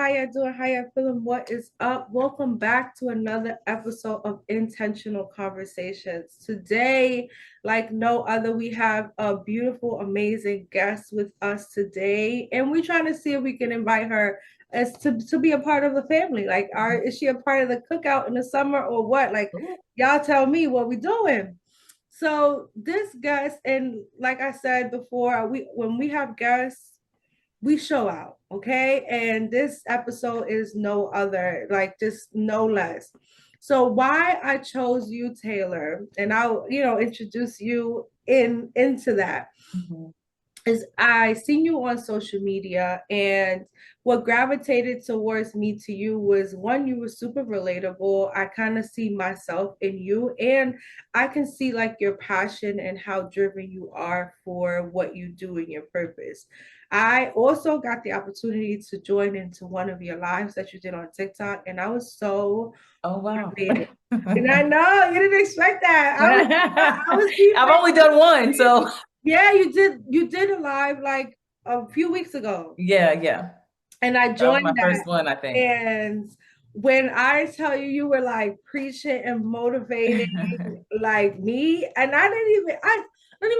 How you doing? How you feeling? What is up? Welcome back to another episode of Intentional Conversations. Today, like no other, we have a beautiful, amazing guest with us today, and we're trying to see if we can invite her as to be a part of the family. Like, is she a part of the cookout in the summer or what? Like, y'all tell me what we doing. So this guest, and like I said before, we when we have guests we show out, okay? And this episode is no other, like just no less. So why I chose you, Taylor, and I'll, introduce you into that Mhm. is I seen you on social media, and what gravitated towards me to you was one, you were super relatable. I kind of see myself in you, and I can see like your passion and how driven you are for what you do in your purpose. I also got the opportunity to join into one of your lives that you did on TikTok, and I was so Oh, wow. motivated. And I know you didn't expect that. I was being I've only like, done one, so yeah, you did a live like a few weeks ago, yeah. and I That was joined my first that. one, I think. And when I tell you, you were like preaching and motivating like me, and I don't even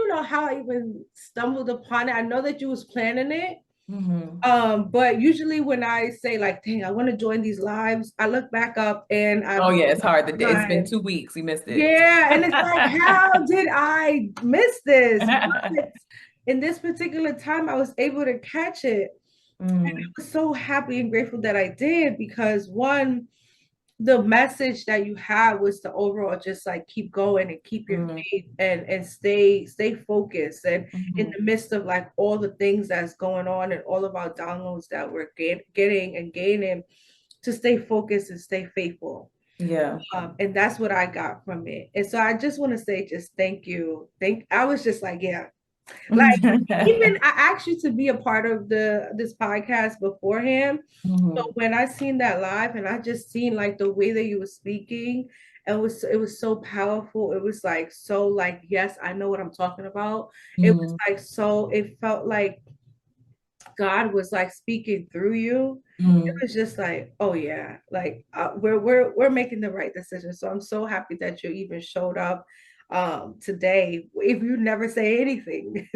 know how I even stumbled upon it. I know that you was planning it. hmm But usually when I say like, dang, I want to join these lives, I look back up and Oh, I'm yeah, it's hard. It's been like, 2 weeks. We missed it. yeah, and it's like, how did I miss this? But in this particular time, I was able to catch it. And I Mm, was so happy and grateful that I did because one, the message that you had was to overall just like keep going and keep your mm, faith and stay focused. And in mhm. the midst of like all the things that's going on and all of our downloads that we're getting and gaining, to stay focused and stay faithful. Yeah. And that's what I got from it. And so I just want to say, just thank you. I was just like, yeah, like even I asked you to be a part of this podcast beforehand. But Mhm. when I seen that live and I just seen like the way that you were speaking, it was so powerful. It was like so like, yes, I know what I'm talking about. It was Mhm. like so it felt like God was like speaking through you. It Mhm. was just like, oh yeah, like we're making the right decision. So I'm so happy that you even showed up today. If you never say anything,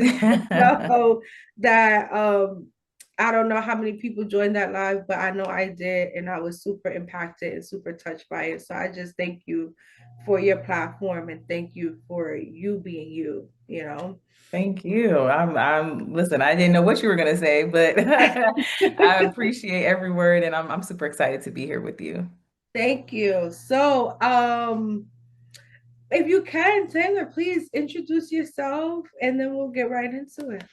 know that I don't know how many people joined that live, but I know I did, and I was super impacted and super touched by it. So I just thank you for your platform and thank you for you being you, you know. Thank you. Listen, I didn't know what you were gonna say, but I appreciate every word and I'm super excited to be here with you. Thank you. So, if you can, Taylor, please introduce yourself and then we'll get right into it.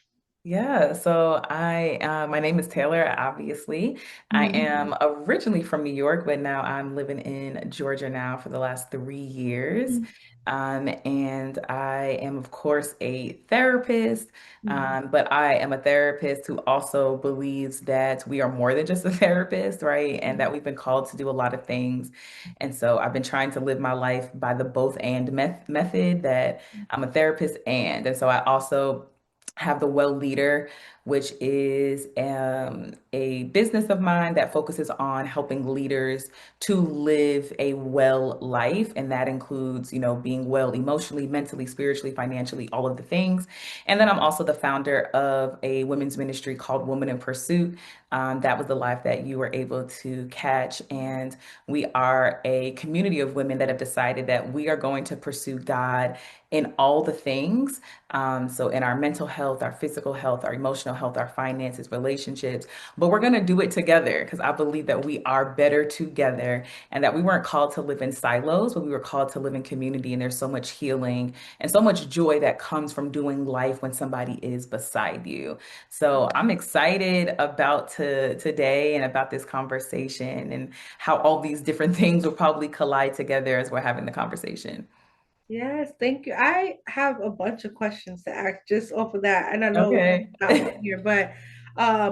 Yeah, so my name is Taylor, obviously. I Mhm. am originally from New York, but now I'm living in Georgia now for the last 3 years. And I am, of course, a therapist, Mhm. but I am a therapist who also believes that we are more than just a therapist, right? And that we've been called to do a lot of things. And so I've been trying to live my life by the both and method that I'm a therapist and so I also have the Well Leader, which is a business of mine that focuses on helping leaders to live a well life. And that includes, being well emotionally, mentally, spiritually, financially, all of the things. And then I'm also the founder of a women's ministry called Woman in Pursuit. That was the life that you were able to catch. And we are a community of women that have decided that we are going to pursue God in all the things. So in our mental health, our physical health, our emotional health, our finances, relationships, but we're going to do it together because I believe that we are better together and that we weren't called to live in silos, but we were called to live in community. And there's so much healing and so much joy that comes from doing life when somebody is beside you. So I'm excited about today and about this conversation and how all these different things will probably collide together as we're having the conversation. Yes, thank you. I have a bunch of questions to ask just off of that. And I know Okay. not one here, but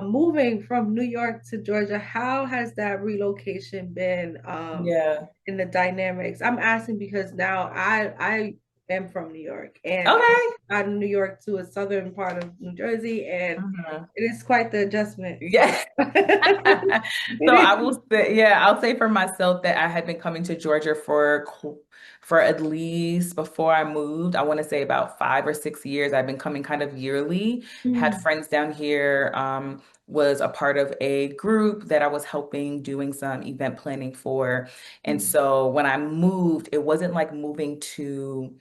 moving from New York to Georgia, how has that relocation been Yeah. in the dynamics? I'm asking because now I am from New York, and Okay. out of New York to a southern part of New Jersey, and Mhm. it is quite the adjustment. So Yeah. So I it is. will say, yeah, I'll say for myself that I had been coming to Georgia for at least before I moved. I want to say about 5 or 6 years. I've been coming kind of yearly. Had Mm, friends down here, was a part of a group that I was helping doing some event planning for. And mm, so when I moved, it wasn't like moving to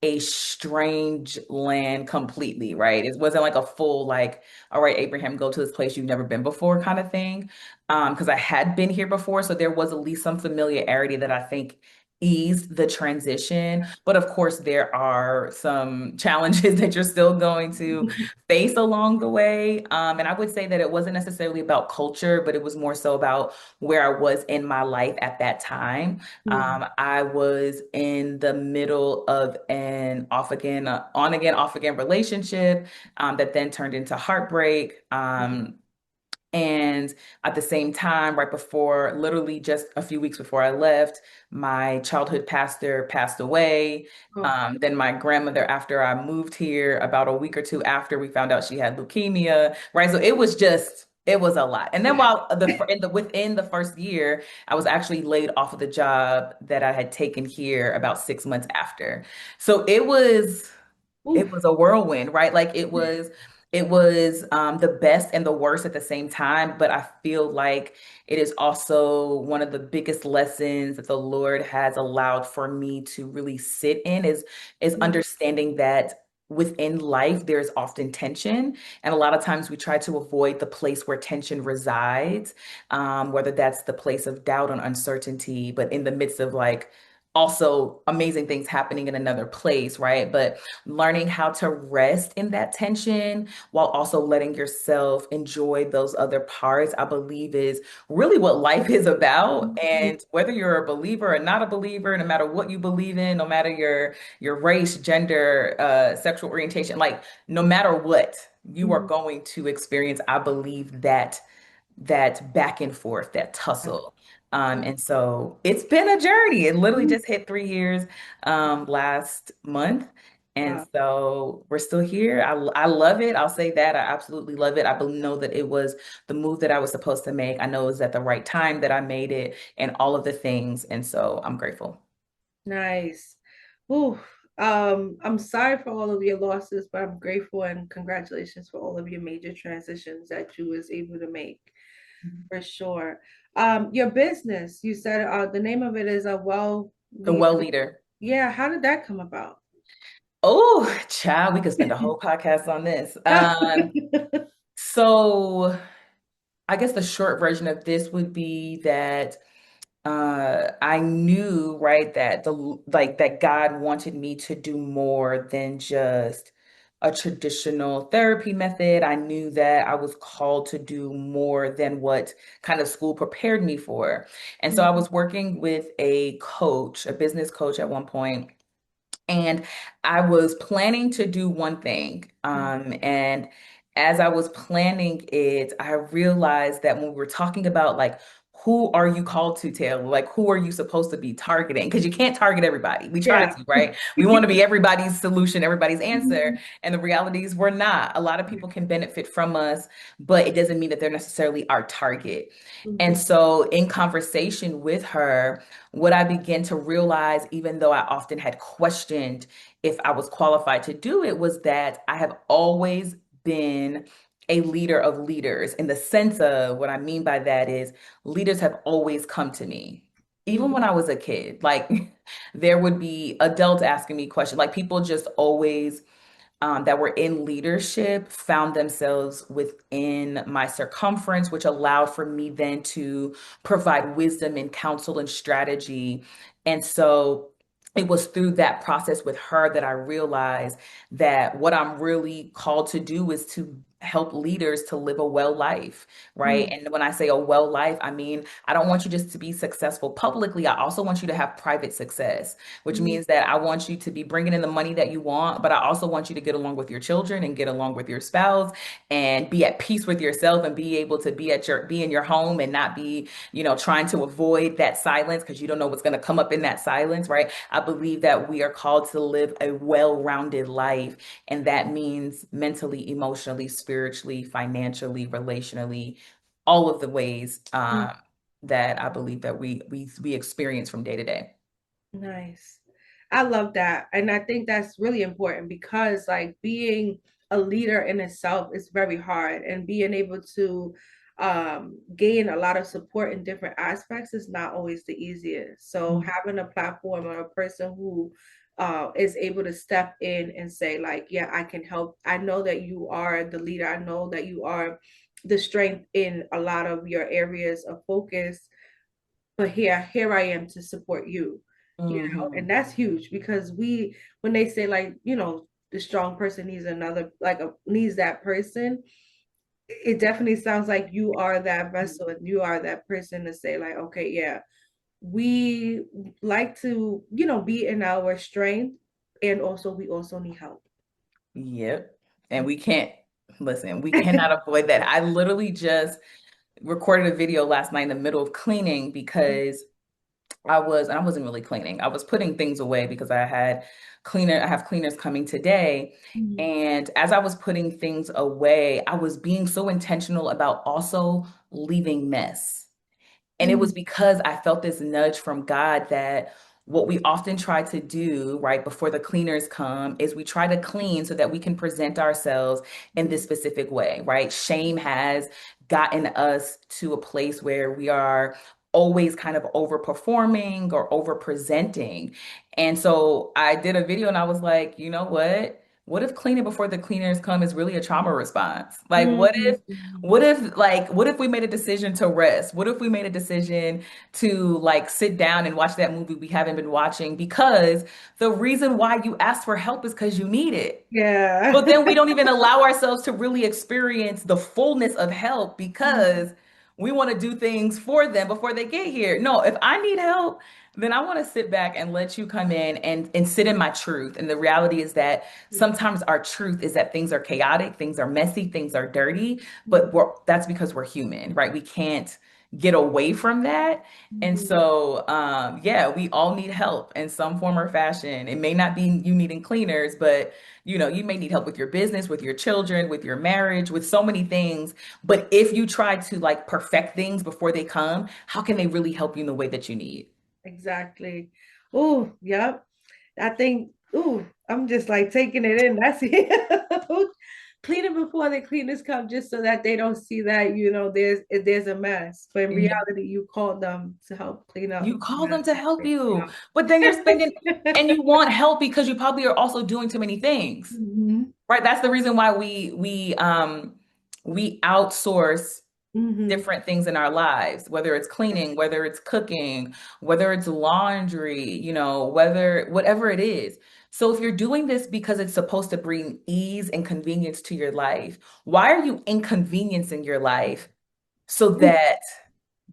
a strange land completely, right? It wasn't like a full like, all right, Abraham, go to this place you've never been before kind of thing. Because I had been here before, so there was at least some familiarity that I think eased the transition. But of course, there are some challenges that you're still going to face along the way. And I would say that it wasn't necessarily about culture, but it was more so about where I was in my life at that time. mm, I was in the middle of an off again, on again, off again relationship that then turned into heartbreak. And at the same time, right before, literally just a few weeks before I left, my childhood pastor passed away. oh, Then my grandmother, after I moved here, about a week or two after, we found out she had leukemia, right? So it was a lot. And then while within the first year, I was actually laid off of the job that I had taken here about 6 months after. So it oof. was a whirlwind, right? Like it was the best and the worst at the same time, but I feel like it is also one of the biggest lessons that the Lord has allowed for me to really sit in is Mm, understanding that within life there's often tension, and a lot of times we try to avoid the place where tension resides, whether that's the place of doubt and uncertainty, but in the midst of like also amazing things happening in another place, right? But learning how to rest in that tension while also letting yourself enjoy those other parts, I believe is really what life is about. mm, And whether you're a believer or not a believer, no matter what you believe in, no matter your race, gender, sexual orientation, like no matter what, you are mm, going to experience, I believe, that back and forth, that yeah, tussle. yeah. And so it's been a journey. It literally Mm, just hit 3 years last month. And wow. so we're still here. I love it. I'll say that. I absolutely love it. Know that it was the move that I was supposed to make. I know it was at the right time that I made it and all of the things. And so I'm grateful. Nice. Ooh, I'm sorry for all of your losses, but I'm grateful and congratulations for all of your major transitions that you was able to make for sure. Your business, you said the name of it is a well The lead. well leader. Yeah, how did that come about? Oh, child, we could spend a whole podcast on this. So I guess the short version of this would be that I knew, right, that that God wanted me to do more than just a traditional therapy method. I knew that I was called to do more than what kind of school prepared me for. And so I Mm, was working with a coach, a business coach at one point, and I was planning to do one thing. And as I was planning it, I realized that when we were talking about like, who are you called to, Taylor? Like, who are you supposed to be targeting? Because you can't target everybody. We try yeah. to, right? We want to be everybody's solution, everybody's answer. And the reality is we're not. A lot of people can benefit from us, but it doesn't mean that they're necessarily our target. And Mhm, so in conversation with her, what I began to realize, even though I often had questioned if I was qualified to do it, was that I have always been a leader of leaders, in the sense of what I mean by that is leaders have always come to me. Even mhm, when I was a kid, like there would be adults asking me questions, like people just always that were in leadership found themselves within my circumference, which allowed for me then to provide wisdom and counsel and strategy. And so it was through that process with her that I realized that what I'm really called to do is to help leaders to live a well life, right? Mm, And when I say a well life, I mean, I don't want you just to be successful publicly. I also want you to have private success, which mm, means that I want you to be bringing in the money that you want, but I also want you to get along with your children and get along with your spouse and be at peace with yourself and be able to be in your home and not be, trying to avoid that silence because you don't know what's going to come up in that silence, right? I believe that we are called to live a well-rounded life, and that means mentally, emotionally, spiritually, financially, relationally, all of the ways mm. that I believe that we experience from day to day. Nice. I love that. And I think that's really important because like being a leader in itself is very hard and being able to gain a lot of support in different aspects is not always the easiest. So having a platform or a person who is able to step in and say like, yeah, I can help. I know that you are the leader. I know that you are the strength in a lot of your areas of focus, but here I am to support you, and Mhm. that's huge because when they say like, the strong person needs another, like needs that person, it definitely sounds like you are that vessel and you are that person to say like, okay, yeah, we like to, be in our strength, and also we also need help. Yep. And we can't, listen, we cannot avoid that. I literally just recorded a video last night in the middle of cleaning because and I wasn't really cleaning. I was putting things away because I have cleaners coming today. Mhm. And as I was putting things away, I was being so intentional about also leaving mess. And it was Mhm. because I felt this nudge from God that what we often try to do right before the cleaners come is we try to clean so that we can present ourselves in this specific way, right? Shame has gotten us to a place where we are always kind of overperforming or over presenting. And so I did a video and I was like, you know what? What if cleaning before the cleaners come is really a trauma response? Like, Mhm. what if we made a decision to rest? What if we made a decision to like sit down and watch that movie we haven't been watching because the reason why you asked for help is because you need it. Yeah. But then we don't even allow ourselves to really experience the fullness of help because we want to do things for them before they get here. No, if I need help, then I want to sit back and let you come in and sit in my truth. And the reality is that sometimes our truth is that things are chaotic, things are messy, things are dirty, but that's because we're human, right? We can't get away from that. And Mhm. so, yeah, we all need help in some form or fashion. It may not be you needing cleaners, but you may need help with your business, with your children, with your marriage, with so many things. But if you try to like perfect things before they come, how can they really help you in the way that you need? Exactly. Oh, yep. I think, I'm just like taking it in. That's it. Cleaning before the cleaners come, just so that they don't see that, there's a mess. But in Yeah. reality, you called them to help clean up You the call them mess to that help they you, but then you're spending found. and you want help because you probably are also doing too many things. Hmm. Right? That's the reason why we outsource Hmm. different things in our lives, whether it's cleaning, whether it's cooking, whether it's laundry, whether whatever it is. So if you're doing this because it's supposed to bring ease and convenience to your life, why are you inconveniencing your life so that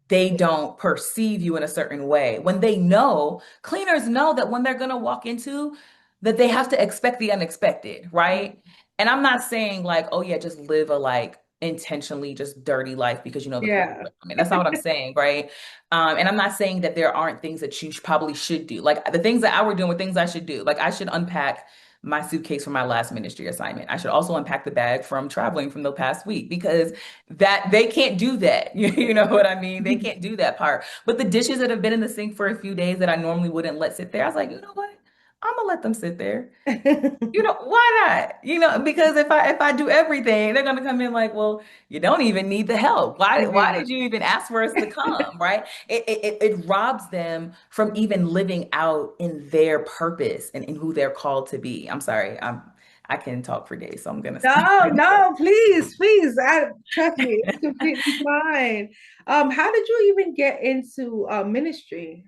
they don't perceive you in a certain way when they know cleaners know that when they're going to walk into that they have to expect the unexpected, right? And I'm not saying like, oh yeah, just live a like intentionally just dirty life because you know the cleaners Yeah. are coming. That's not what I'm saying, right? And I'm not saying that there aren't things that you probably should do. Like the things that I were doing were things I should do. Like I should unpack my suitcase from my last ministry assignment. I should also unpack the bag from traveling from the past week because that they can't do that. You know what I mean? They can't do that part. But the dishes that have been in the sink for a few days that I normally wouldn't let sit there, I was like, you know what? I'm gonna let them sit there. Why not? Because if I do everything, they're gonna come in like, well, you don't even need the help. Why Yeah. did you even ask for us to come? Right? It robs them from even living out in their purpose and in who they're called to be. I'm sorry. I can talk for days, so I'm gonna stop. No, no, please, please. Trust me, it's completely fine. How did you even get into ministry?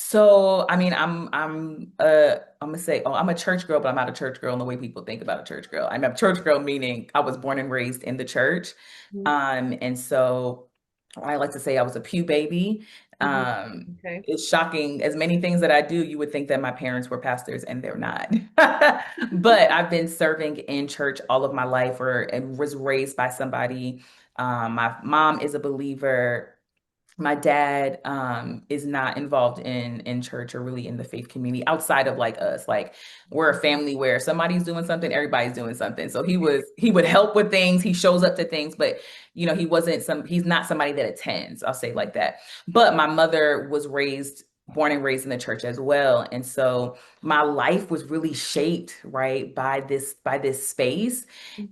So, I mean, I'm gonna say, oh, I'm a church girl, but I'm not a church girl in the way people think about a church girl. I'm a church girl meaning I was born and raised in the church. Mhm. And so I like to say I was a pew baby. Mhm. Um, Okay. it's shocking. As many things that I do, you would think that my parents were pastors, and they're not. But I've been serving in church all of my life, or and was raised by somebody. My mom is a believer. My dad is not involved in church or really in the faith community outside of like us. Like we're a family where somebody's doing something, everybody's doing something. So he would help with things, he shows up to things, but he's not somebody that attends, I'll say like that. But my mother was born and raised in the church as well. And so my life was really shaped, right, by this space.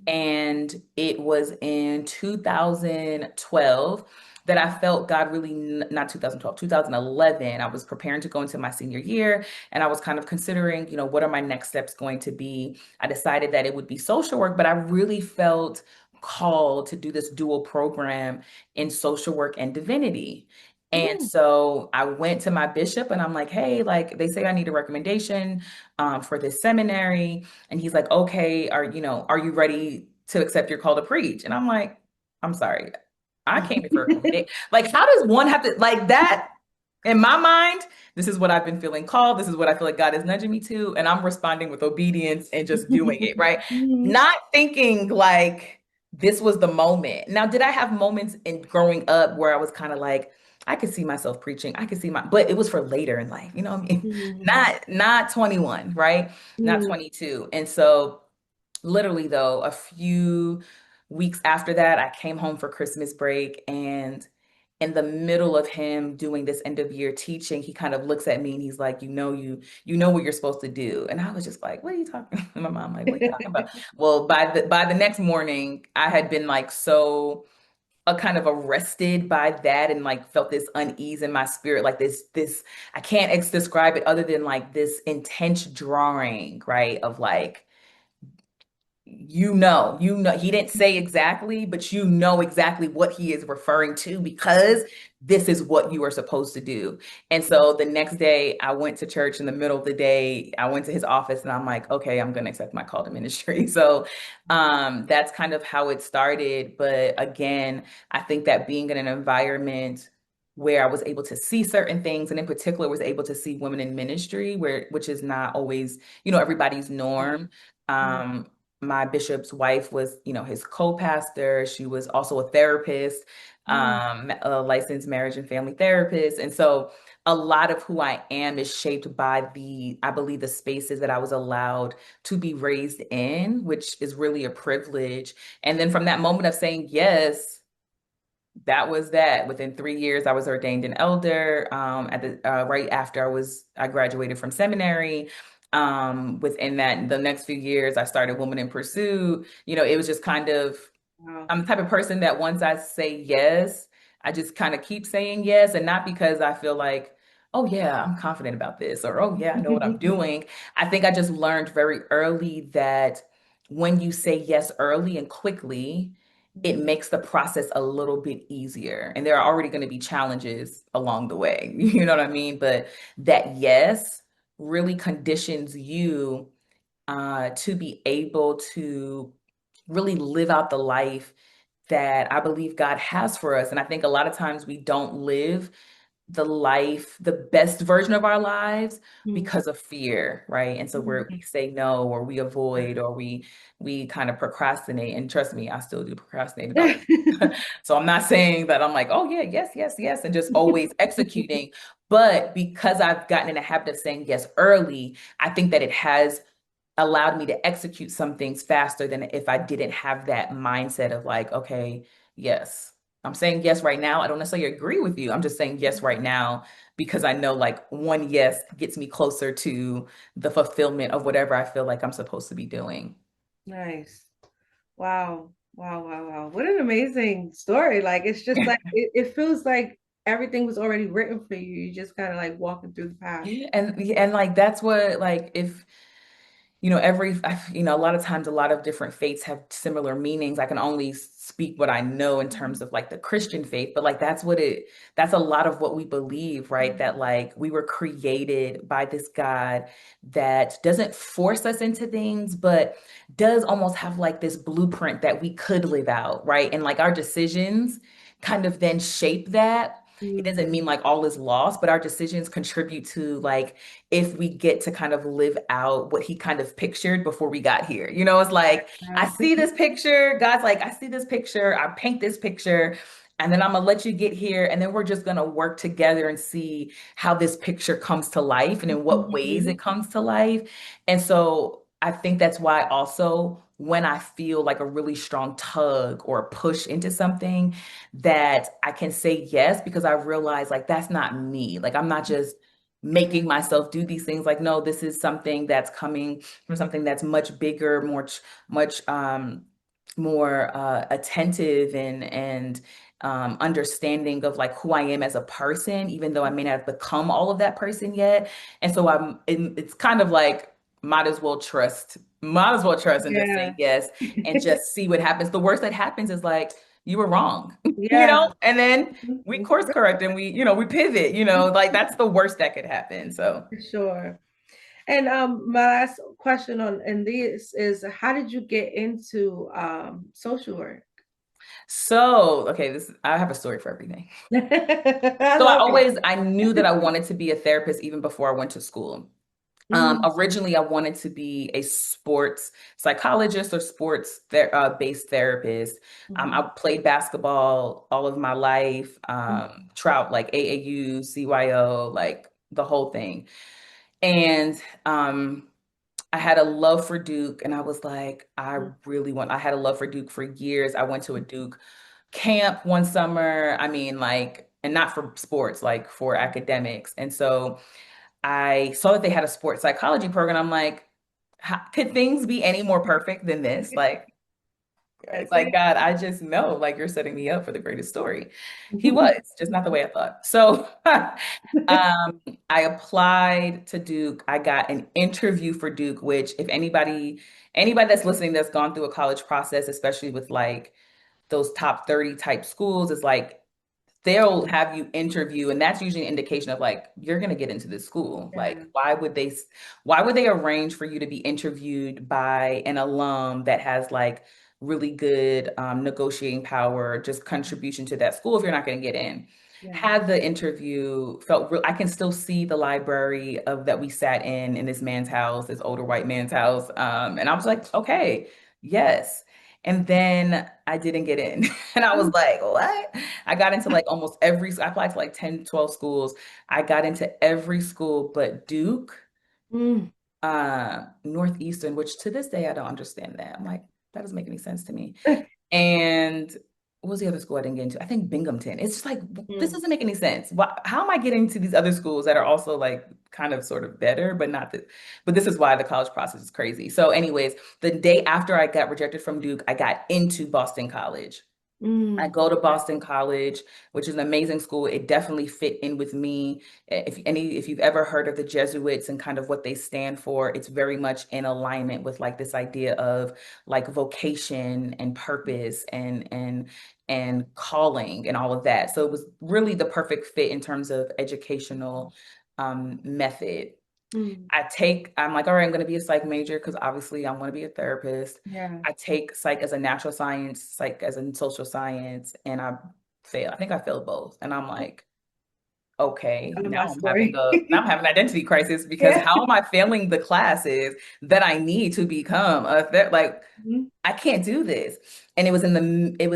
And it was in 2012 that I felt God really, not 2012, 2011. I was preparing to go into my senior year and I was kind of considering, what are my next steps going to be? I decided that it would be social work, but I really felt called to do this dual program in social work and divinity. And Mm. so I went to my bishop and I'm like, hey, like they say I need a recommendation for this seminary. And he's like, okay, are you ready to accept your call to preach? And I'm like, I'm sorry. I came here for a recommendation. Like, how does one have to like that? In my mind, this is what I've been feeling called. This is what I feel like God is nudging me to. And I'm responding with obedience and just doing it, right? Mhm. Not thinking like this was the moment. Now, did I have moments in growing up where I was kind of like, I could see myself preaching. I could see but it was for later in life, you know what I mean? Mhm. Not 21, right? Not Mhm. 22. And so literally though, a few weeks after that, I came home for Christmas break, and in the middle of him doing this end of year teaching, he kind of looks at me and he's like, you know what you're supposed to do. And I was just like, what are you talking? And my mom like, what are you talking about? Well, by the next morning, I had been like so kind of arrested by that and like felt this unease in my spirit, like this I can't describe it other than like this intense drawing, right? Of like, he didn't say exactly, but you know exactly what he is referring to because this is what you are supposed to do. And so the next day I went to church. In the middle of the day I went to his office and I'm like, okay, I'm going to accept my call to ministry. So that's kind of how it started. But again, I think that being in an environment where I was able to see certain things, and in particular was able to see women in ministry, which is not always, everybody's norm. um my bishop's wife was, his co-pastor. She was also a therapist, a licensed marriage and family therapist. And so a lot of who I am is shaped by I believe, the spaces that I was allowed to be raised in, which is really a privilege. And then from that moment of saying yes, that was that. Within 3 years, I was ordained an elder. At the right after I graduated from seminary. Within that, the next few years, I started Woman in Pursuit. It was just kind of, Wow. I'm the type of person that once I say yes, I just kind of keep saying yes, and not because I feel like, oh yeah, I'm confident about this, or oh yeah, I know what I'm doing. I think I just learned very early that when you say yes early and quickly, it makes the process a little bit easier. And there are already going to be challenges along the way. You know what I mean? But that yes really conditions you to be able to really live out the life that I believe God has for us. And I think a lot of times we don't live the best version of our lives because of fear, right? And so we say no, or we avoid, or we kind of procrastinate. And trust me, I still do procrastinate about things. So I'm not saying that I'm like, oh yeah, yes, yes, yes, and just always executing. But because I've gotten in the habit of saying yes early, I think that it has allowed me to execute some things faster than if I didn't have that mindset of like, okay, yes, I'm saying yes right now. I don't necessarily agree with you. I'm just saying yes right now because I know like one yes gets me closer to the fulfillment of whatever I feel like I'm supposed to be doing. Nice. Wow. Wow. Wow. Wow. What an amazing story. Like it's just like it feels like everything was already written for you. You just kind of like walking through the path. Yeah, and like that's what, like, if a lot of times, a lot of different faiths have similar meanings. I can only speak what I know in terms of like the Christian faith, but like that's a lot of what we believe, right? That like we were created by this God that doesn't force us into things, but does almost have like this blueprint that we could live out, right? And like our decisions kind of then shape that. It Mm, doesn't mean like all is lost, but our decisions contribute to like if we get to kind of live out what he kind of pictured before we got here. It's like, I yeah. see this picture. God's like, I see this picture. I paint this picture. And then I'm going to let you get here. And then we're just going to work together and see how this picture comes to life and in what ways Mhm. it comes to life. And so I think that's why also when I feel like a really strong tug or a push into something, that I can say yes because I realize like that's not me. Like I'm not just making myself do these things. Like, no, this is something that's coming from something that's much bigger, much more attentive and understanding of like who I am as a person, even though I may not have become all of that person yet. And so it's kind of like might as well trust and just say Yeah. yes and just see what happens. The worst that happens is like you were wrong, Yeah. and then we Mhm. course correct and we pivot, like that's the worst that could happen. So, For sure. And my last question on in this is how did you get into social work? so okay, I have a story for everything. I So love it. I knew that I wanted to be a therapist even before I went to school. Mm, Originally, I wanted to be a sports psychologist or sports based therapist. I mhm, played basketball all of my life, mhm, trout like AAU, CYO, like the whole thing. And I had a love for Duke, and I was like, I had a love for Duke for years. I went to a Duke camp one summer. I mean, like, and not for sports, like for academics. And so I saw that they had a sports psychology program. I'm like, could things be any more perfect than this? that's Like it. God, I just know, like you're setting me up for the greatest story. He was Mhm. just not the way I thought. So, I applied to Duke. I got an interview for Duke, which if anybody that's listening that's gone through a college process, especially with like those top 30 type schools, is like they'll have you interview, and that's usually an indication of like you're going to get into this school. Like Yeah, why would they arrange for you to be interviewed by an alum that has like really good negotiating power, just contribution to that school if you're not going to get in? yeah, Had the interview, felt real. I can still see the library of that we sat in this man's house, this older white man's house, and I was like, okay, yes. And then I didn't get in. And I was like, what? I got into like I applied to like 10, 12 schools. I got into every school but Duke, mm, Northeastern, which to this day I don't understand that. I'm like, that doesn't make any sense to me. And what was the other school I didn't get into? I think Binghamton. It's just like this mm, doesn't make any sense. How am I getting to these other schools that are also like kind of sort of better, but not the, but this is why the college process is crazy. So, anyways, the day after I got rejected from Duke, I got into Boston College. I mm, go to Boston College, which is an amazing school. It definitely fit in with me. If you've ever heard of the Jesuits and kind of what they stand for, it's very much in alignment with like this idea of like vocation and purpose and calling and all of that. So it was really the perfect fit in terms of educational method. mm, I'm like, all right, I'm going to be a psych major because obviously I want to be a therapist. yeah. I take psych as a natural science, psych as in social science, and I fail. I think I failed both. And I'm like, okay, Tell my story. now I'm having an identity crisis because Yeah. how am I failing the classes that I need to become like Mhm, I can't do this. And it was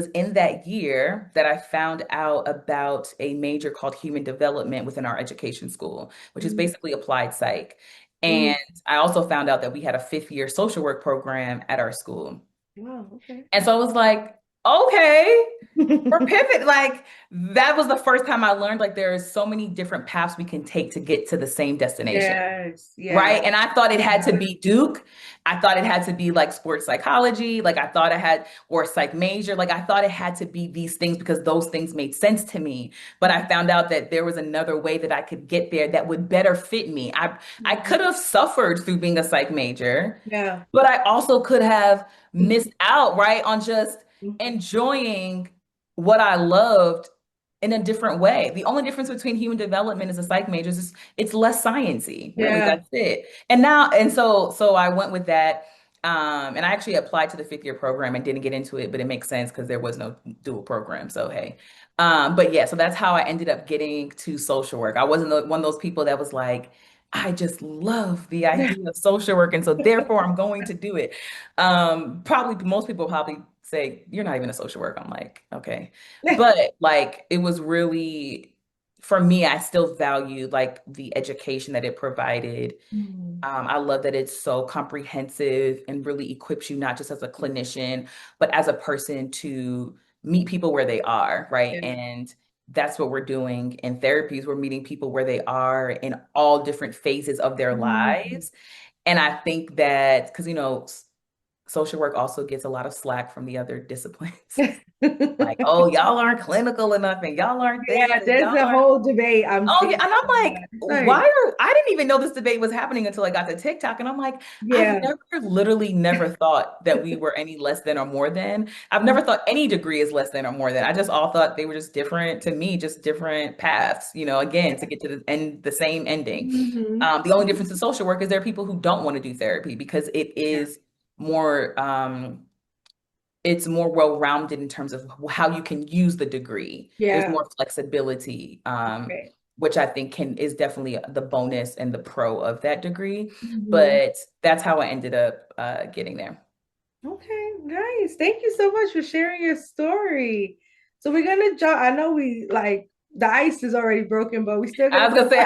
in that year that I found out about a major called human development within our education school, which is mhm, basically applied psych. mm. And I also found out that we had a 5th year social work program at our school. Wow, okay. And so I was like, Okay. For pivot, like that was the first time I learned like there is so many different paths we can take to get to the same destination. Yes, yes. Right. And I thought it had to be Duke. I thought it had to be like sports psychology. Like I thought it had, or psych major. Like I thought it had to be these things because those things made sense to me. But I found out that there was another way that I could get there that would better fit me. I Mhm. could have suffered through being a psych major, Yeah. but I also could have missed out, right, on just Mhm. enjoying what I loved in a different way. The only difference between human development as a psych major is it's less sciencey. Really, Yeah. that's it. And now, and so I went with that. And I actually applied to the fifth year program and didn't get into it, but it makes sense because there was no dual program. So hey. But yeah, so that's how I ended up getting to social work. I wasn't one of those people that was like, I just love the idea of social work, and so therefore I'm going to do it. Probably most people probably say, you're not even a social worker. I'm like, okay. But like it was really for me, I still valued like the education that it provided. Mhm. I love that it's so comprehensive and really equips you not just as a clinician, but as a person to meet people where they are, right? Yeah. And that's what we're doing in therapies. We're meeting people where they are in all different phases of their Mhm. lives. And I think that because, social work also gets a lot of slack from the other disciplines. Like, oh, y'all aren't clinical enough and y'all aren't this Yeah, and there's y'all a aren't. whole debate I'm Oh yeah, seeing. and I'm like, It's why like, are I didn't even know this debate was happening until I got to TikTok, and I'm like, I've yeah. never, literally never thought that we were any less than or more than. I've never thought any degree is less than or more than. I just all thought they were just different to me, just different paths. Again, to get to the end, the same ending. Mhm. The only difference in social work is there are people who don't want to do therapy because it Yeah. is more. It's more well-rounded in terms of how you can use the degree. There's Yeah. more flexibility, Right. which I think can is definitely the bonus and the pro of that degree. Mhm. But that's how I ended up getting there. Okay, nice. Thank you so much for sharing your story. So we're gonna jump. I know we like the ice is already broken, but we still I gonna was gonna say,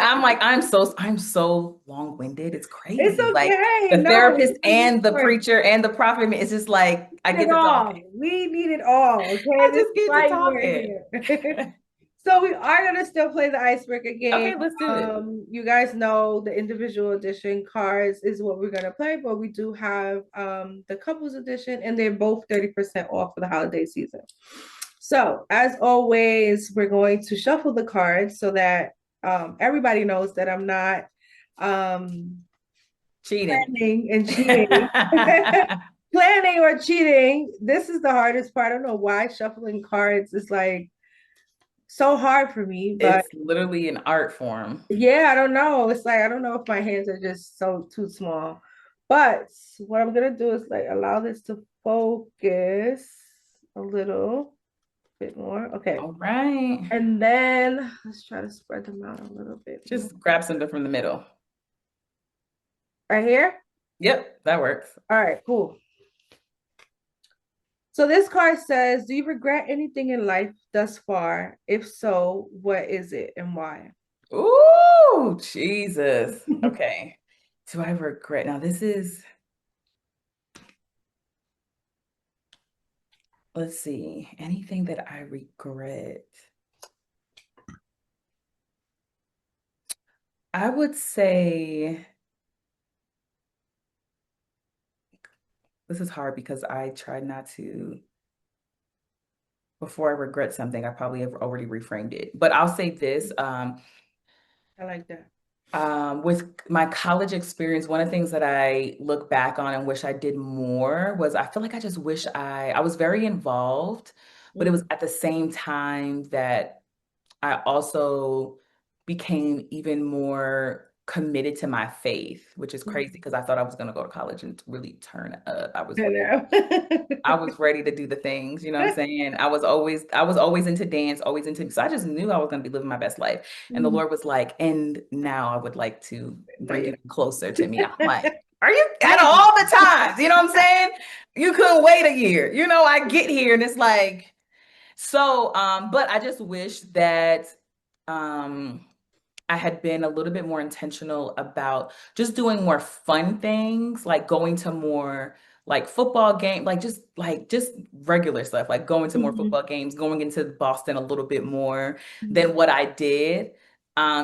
I'm so long-winded. It's it's crazy. Like okay. the No, therapist this is and the important. preacher and the prophet, it's just like I It get to talking. all. We need it all. Okay, I this just is get to why we're talking. here. So we are gonna still play the icebreaker game. Okay, let's do it. You guys know the individual edition cards is what we're gonna play, but we do have the couples edition, and they're both 30% off for the holiday season. So as always, we're going to shuffle the cards so that everybody knows that I'm not um, Cheating. planning and cheating. Planning or cheating. This is the hardest part. I don't know why shuffling cards is like so hard for me, but It's literally an art form. yeah, I don't know. It's like I don't know if my hands are just so too small. But what I'm gonna do is like allow this to focus a little bit more. Okay. All right. And then let's try to spread them out a little bit more. Just grab something from the middle. Right here? Yep, that works. All right, cool. So this card says, do you regret anything in life thus far? If so, what is it and why? Ooh, Jesus. Okay. Do I regret? Now, this is, let's see, anything that I regret. I would say this is hard because I try not to, before I regret something, I probably have already reframed it. But I'll say this. I like that. With my college experience, one of the things that I look back on and wish I did more was I feel like I just wish I was very involved, but it Mm, was at the same time that I also became even more committed to my faith, which is crazy mm. because I thought I was going to go to college and really turn up. I know. I was ready to do the things, you know what I'm saying? I was always into dance, always into, so I just knew I was going to be living my best life. And the Mm, Lord was like, and now I would like to no, bring you you closer to me. I'm like, are you out of don't. all the times, you know what I'm saying? You couldn't wait a year. I get here and it's like, so but I just wish that um I had been a little bit more intentional about just doing more fun things, like going to more like football game, like just regular stuff, like going to more Mhm. football games, going into Boston a little bit more than Mhm. what I did.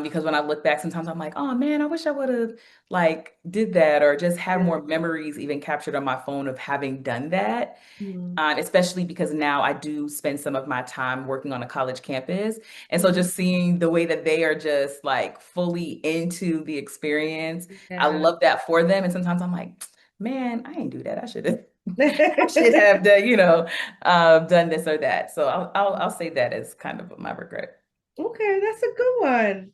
Because when I look back, sometimes I'm like, oh man, I wish I would have like did that or just had Yeah. more memories even captured on my phone of having done that. Mhm. Especially because now I do spend some of my time working on a college campus. And so Mhm. just seeing the way that they are just like fully into the experience, I Yeah. love that for them. And sometimes I'm like, man, I didn't do that. I should have. I should have done, done this or that. So I'll say that as kind of my regret. Okay, that's a good one.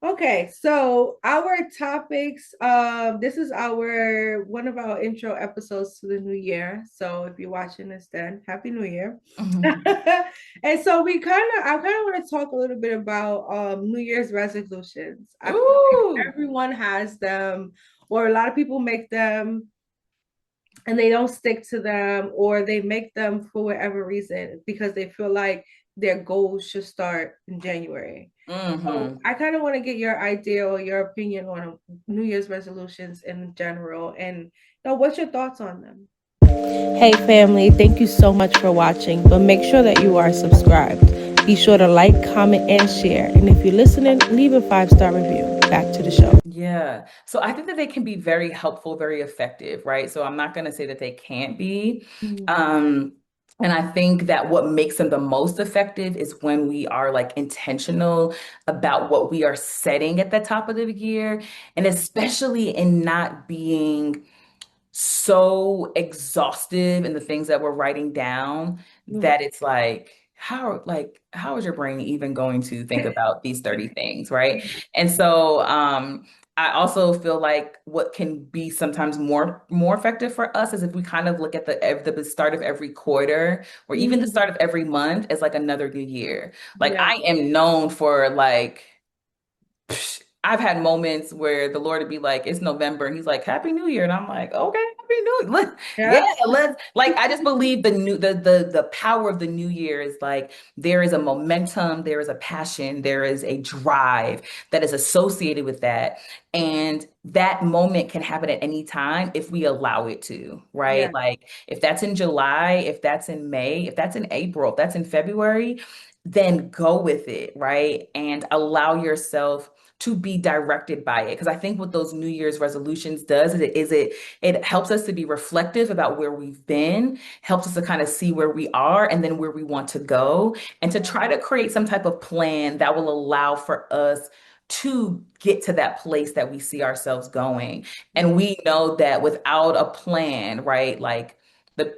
Okay, so our topics, this is our one of our intro episodes to the new year. So if you're watching this then, Happy New Year. And so I kind of want to talk a little bit about New Year's resolutions. I feel like Ooh. everyone has them, or a lot of people make them and they don't stick to them, or they make them for whatever reason because they feel like their goals should start in January. So Hmm. I kind of want to get your idea or your opinion on New Year's resolutions in general, and what's your thoughts on them? Hey, family, thank you so much for watching, but make sure that you are subscribed. Be sure to like, comment, and share. And if you're listening, leave a 5-star review. Back to the show. Yeah. So I think that they can be very helpful, very effective, right? So I'm not going to say that they can't be. Mhm. Um, and I think that what makes them the most effective is when we are like intentional about what we are setting at the top of the year, and especially in not being so exhaustive in the things that we're writing down Mhm. that it's like how is your brain even going to think about these 30 things, right? And so I also feel like what can be sometimes more effective for us is if we kind of look at the start of every quarter or even the Mhm. start of every month as like another new year. Like Yeah. I am known for like I've had moments where the Lord would be like, it's November, and he's like, Happy New Year. And I'm like, okay, Happy New Year. Yeah, Yeah. let's like I just believe the power of the new year is like there is a momentum, there is a passion, there is a drive that is associated with that. And that moment can happen at any time if we allow it to, right? Yeah. Like if that's in July, if that's in May, if that's in April, if that's in February, then go with it, right? And allow yourself to be directed by it. Because I think what those New Year's resolutions does is it helps us to be reflective about where we've been, helps us to kind of see where we are and then where we want to go, and to try to create some type of plan that will allow for us to get to that place that we see ourselves going. And Mhm. we know that without a plan, right? Like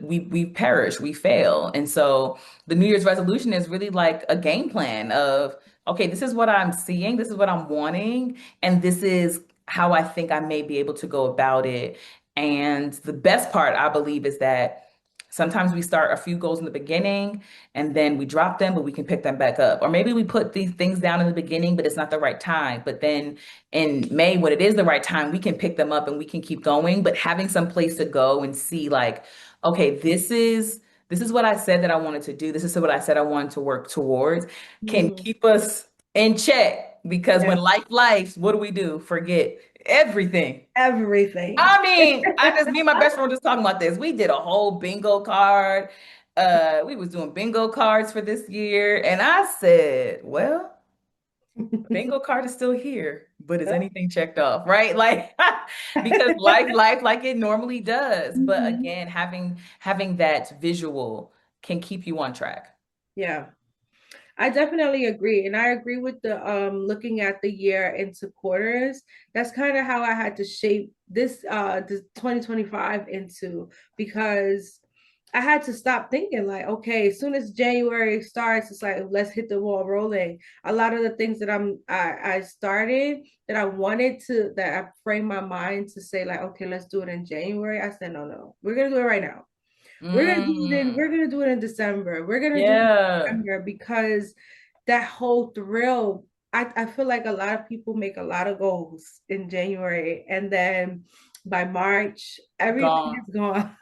we perish, we fail. And so the New Year's resolution is really like a game plan of, okay, this is what I'm seeing, this is what I'm wanting, and this is how I think I may be able to go about it. And the best part, I believe, is that sometimes we start a few goals in the beginning and then we drop them, but we can pick them back up. Or maybe we put these things down in the beginning, but it's not the right time. But then in May, when it is the right time, we can pick them up and we can keep going. But having some place to go and see, like, okay, this is what I said that I wanted to do. This is what I said I wanted to work towards, can Mhm. keep us in check. Because when Yeah. life, what do we do? Forget everything. Everything. I mean, me and my best friend were just talking about this. We did a whole bingo card. We was doing bingo cards for this year. And I said, well, the bingo card is still here, but is anything checked off, right? Like because life like it normally does. But Mhm. again, having that visual can keep you on track. Yeah. I definitely agree. And I agree with the looking at the year into quarters. That's kind of how I had to shape this 2025 into, because I had to stop thinking like, okay, as soon as January starts, it's like let's hit the wall rolling. A lot of the things that I started that I wanted to, that I framed my mind to say like, okay, let's do it in January. I said, no, no, we're gonna do it right now. Mm, We're gonna do it in December. We're gonna do it in yeah, December because that whole thrill, I feel like a lot of people make a lot of goals in January, and then by March, everything gone. is gone.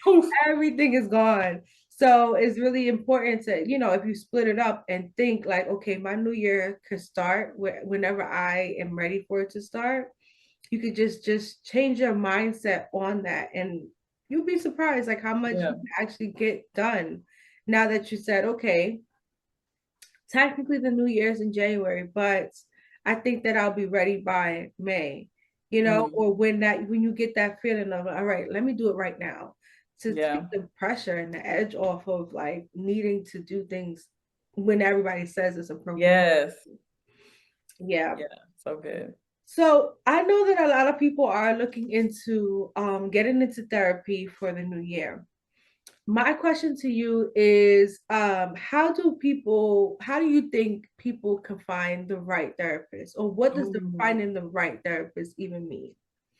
Poof. Everything is gone. So it's really important to, if you split it up and think like, okay, my new year could start whenever I am ready for it to start. You could just change your mindset on that, and You'll be surprised like how much you Yeah. can actually get done now that you said, okay, technically the new year's in January, but I think that I'll be ready by May, Mm, or when you get that feeling of, all right, let me do it right now to take yeah. the pressure and the edge off of like needing to do things when everybody says it's appropriate. Yes. Yeah. Yeah. So good. So I know that a lot of people are looking into getting into therapy for the new year. My question to you is how do you think people can find the right therapist, or what does the Ooh. finding the right therapist even mean?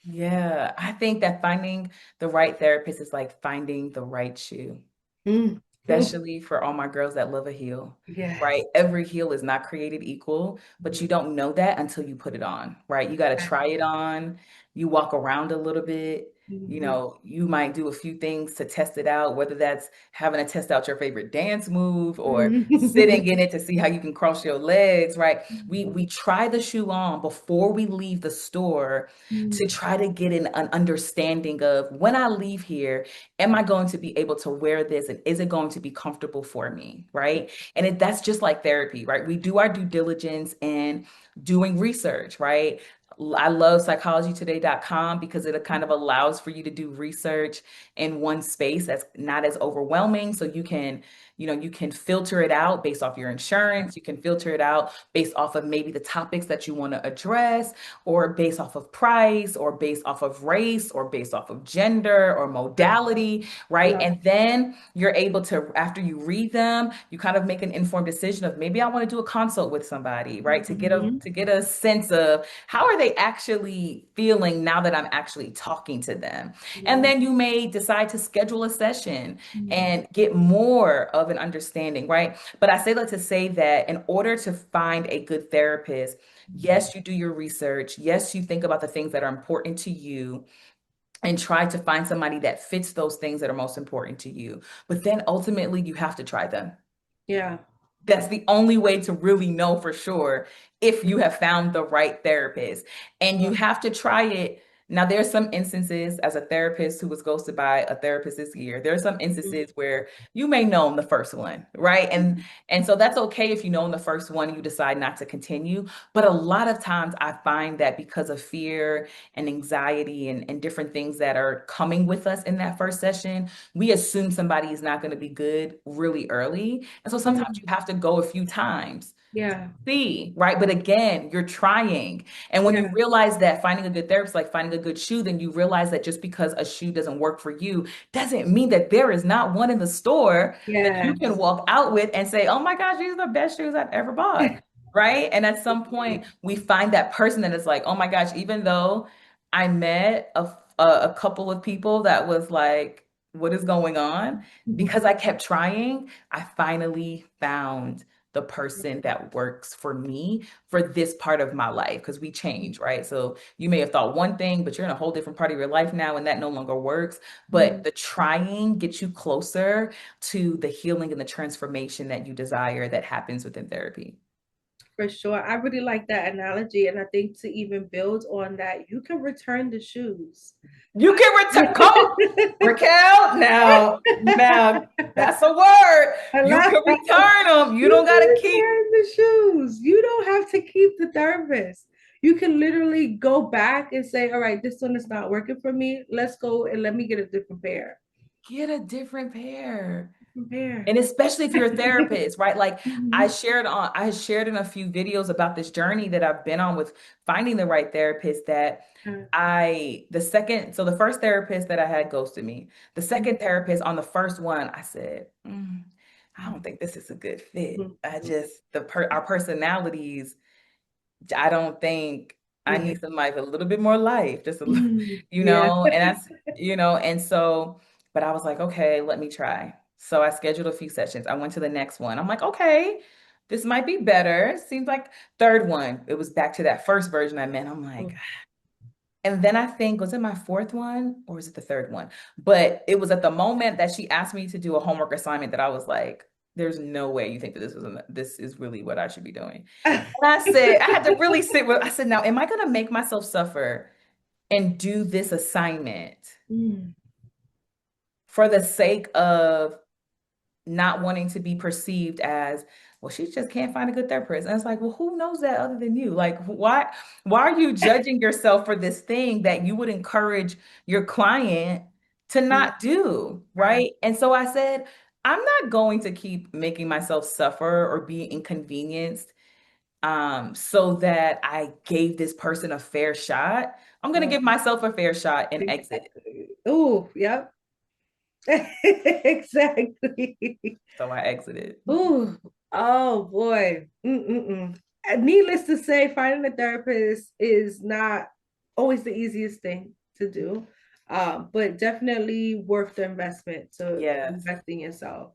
Yeah. I think that finding the right therapist is like finding the right shoe. Mm. Especially for all my girls that love a heel, right? Yes. Every heel is not created equal, but you don't know that until you put it on, right? You got to try it on. You walk around a little bit. Mhm. You might do a few things to test it out, whether that's having to test out your favorite dance move or Mhm. sitting in it to see how you can cross your legs, right? We Mhm. try the shoe on before we leave the store to Mhm. try to get an understanding of when I leave here, am I going to be able to wear this and is it going to be comfortable for me? Right. And that's just like therapy, right? We do our due diligence in doing research, right? I love psychologytoday.com because it kind of allows for you to do research in one space that's not as overwhelming. So you can filter it out based off your insurance. You can filter it out based off of maybe the topics that you want to address, or based off of price, or based off of race, or based off of gender or modality, right? Yeah. And then you're able to, after you read them, you kind of make an informed decision of maybe I want to do a consult with somebody, right? Mhm. To get a sense of how are they actually feeling now that I'm actually talking to them. And Yeah. then you may decide to schedule a session Mhm. and get more of an understanding, right? But I say that to say that in order to find a good therapist, yes, you do your research. Yes, you think about the things that are important to you and try to find somebody that fits those things that are most important to you. But then ultimately, you have to try them. Yeah. That's the only way to really know for sure if you have found the right therapist. And you have to try it. Now, there's some instances as a therapist who was ghosted by a therapist this year. There are some Mhm. instances where you may know in the first one, right? And so that's okay if you know in the first one you decide not to continue. But a lot of times I find that because of fear and anxiety and different things that are coming with us in that first session, we assume somebody is not going to be good really early. And so sometimes Mhm. you have to go a few times. Yeah. See, right? But again, you're trying. And when you Yeah. realize that finding a good therapist, like finding a good shoe, then you realize that just because a shoe doesn't work for you doesn't mean that there is not one in the store that you can Yes. walk out with and say, oh my gosh, these are the best shoes I've ever bought. Right. And at some point, we find that person that is like, oh my gosh, even though I met a couple of people that was like, what is going on? Because I kept trying, I finally found the person that works for me for this part of my life because we change, right? So you may have thought one thing, but you're in a whole different part of your life now and that no longer works. But Mhm. the trying gets you closer to the healing and the transformation that you desire that happens within therapy. For sure. I really like that analogy. And I think to even build on that, you can return the shoes. You can return, come on, Raquel. Now, that's a word. I You love can that. return them. You You don't got can to keep. return the shoes. You don't have to keep the therapist. You can literally go back and say, all right, this one is not working for me. Let's go and let me get a different pair. Get a different pair. Different pair. And especially if you're a therapist, right? Like Mhm. I shared in a few videos about this journey that I've been on with finding the right therapist that the first therapist that I had ghosted me. The second therapist on the first one, I said, I don't think this is a good fit. I just, our personalities, I don't think I Yeah. need somebody with a little bit more life, just a little, Yeah. and and so, but I was like, okay, let me try. So I scheduled a few sessions. I went to the next one. I'm like, okay, this might be better. Seems like third one. It was back to that first version I met. I'm like, and then I think, was it my fourth one or was it the third one? But it was at the moment that she asked me to do a homework assignment that I was like, there's no way you think that this is really what I should be doing. And I said, I had to really sit with, I said, now, am I going to make myself suffer and do this assignment? for the sake of not wanting to be perceived as, well, she just can't find a good therapist. And it's like, well, who knows that other than you? Like, why are you judging yourself for this thing that you would encourage your client to not do, Right. right? And so I said, I'm not going to keep making myself suffer or be inconvenienced so that I gave this person a fair shot. I'm going to Yeah, give myself a fair shot and exit. exactly. Ooh, yep. Exactly. So I exited. Ooh, oh boy. Mm-mm-mm. Needless to say, finding a therapist is not always the easiest thing to do, but definitely worth the investment to Yes. invest in yourself.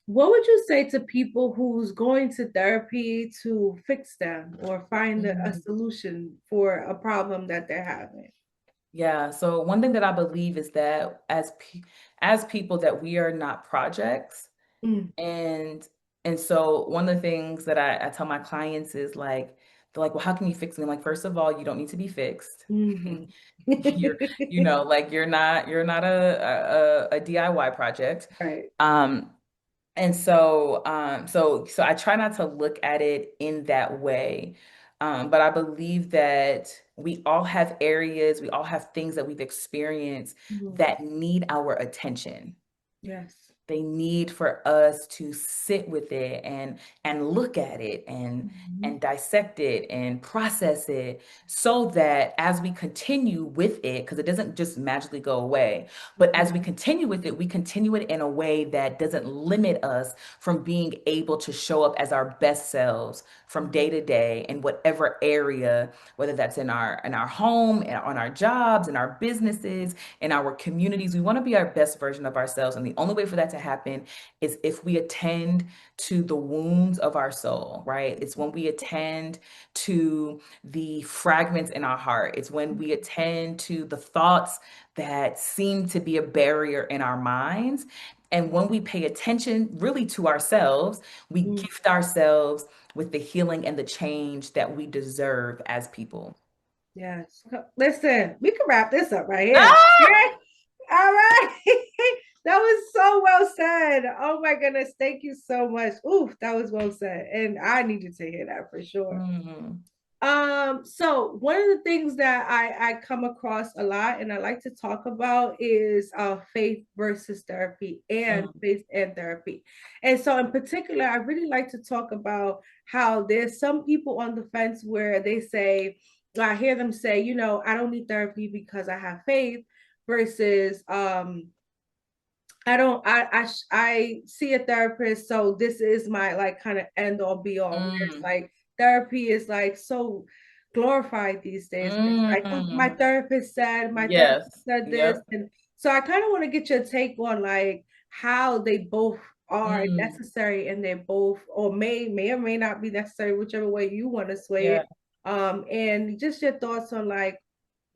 What would you say to people who's going to therapy to fix them or find a Mhm. solution for a problem that they're having? Yeah. So one thing that I believe is that as people that we are not projects, Mm, and so one of the things that I tell my clients is like, they're like, well, how can you fix me? I'm like, first of all, you don't need to be fixed. mhm. You're, like you're not a DIY project. Right. Um, and so, so I try not to look at it in that way. But I believe that we all have areas, we all have things that we've experienced Mhm. that need our attention. Yes. They need for us to sit with it and look at it Mhm. and dissect it and process it so that as we continue with it, because it doesn't just magically go away, but as we continue with it, we continue it in a way that doesn't limit us from being able to show up as our best selves from day to day in whatever area, whether that's in our home, on our jobs, in our businesses, in our communities. We want to be our best version of ourselves. And the only way for that to happen is if we attend to the wounds of our soul, right? It's when we attend to the fragments in our heart. It's when we attend to the thoughts that seem to be a barrier in our minds. And when we pay attention really to ourselves, we Mhm. gift ourselves with the healing and the change that we deserve as people. Yes. Listen, we can wrap this up right here. Ah! Okay? All right. That was so well said. Oh my goodness. Thank you so much. Ooh, that was well said. And I needed to hear that for sure. Mhm. So one of the things that I come across a lot and I like to talk about is faith versus therapy and Mm. faith and therapy. And so in particular, I really like to talk about how there's some people on the fence where they say, I hear them say, I don't need therapy because I have faith versus I don't I see a therapist, so this is my like kind of end all be all, where it's Mm. like therapy is like so glorified these days. It's like, oh, my Mm. therapist said, my therapist Yes. said this. Yep. And so I kind of want to get your take on like how they both are Mm. necessary and they both or may or may not be necessary, whichever way you want to sway Yeah. it. And just your thoughts on like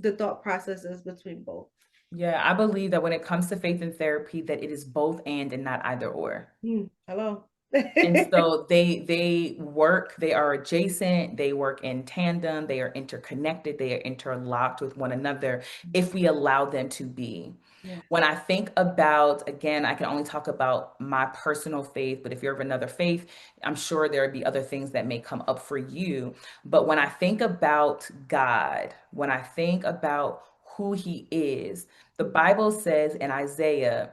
the thought processes between both. Yeah. I believe that when it comes to faith and therapy, that it is both and not either or. Hello. And so they are adjacent, they work in tandem, they are interconnected, they are interlocked with one another if we allow them to be. Yeah. When I think about, again, I can only talk about my personal faith, but if you're of another faith, I'm sure there would be other things that may come up for you. But when I think about God, when I think about who he is, the Bible says in Isaiah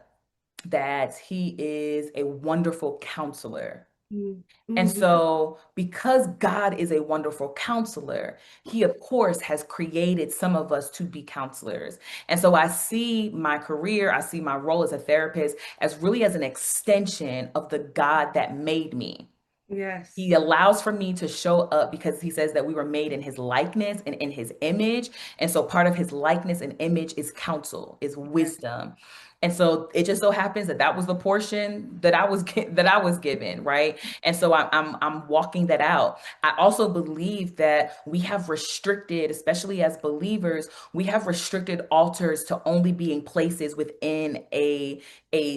that he is a wonderful counselor. Mm, And mm, so, because God is a wonderful counselor, he, of course, has created some of us to be counselors. And so, I see my career, I see my role as a therapist as really as an extension of the God that made me. yes. He allows for me to show up because he says that we were made in his likeness and in his image. And so part of his likeness and image is counsel, is Yes. wisdom. And so it just so happens that that was the portion that I was given, right? And so I'm walking that out. I also believe that we have restricted, especially as believers, we have restricted altars to only being places within a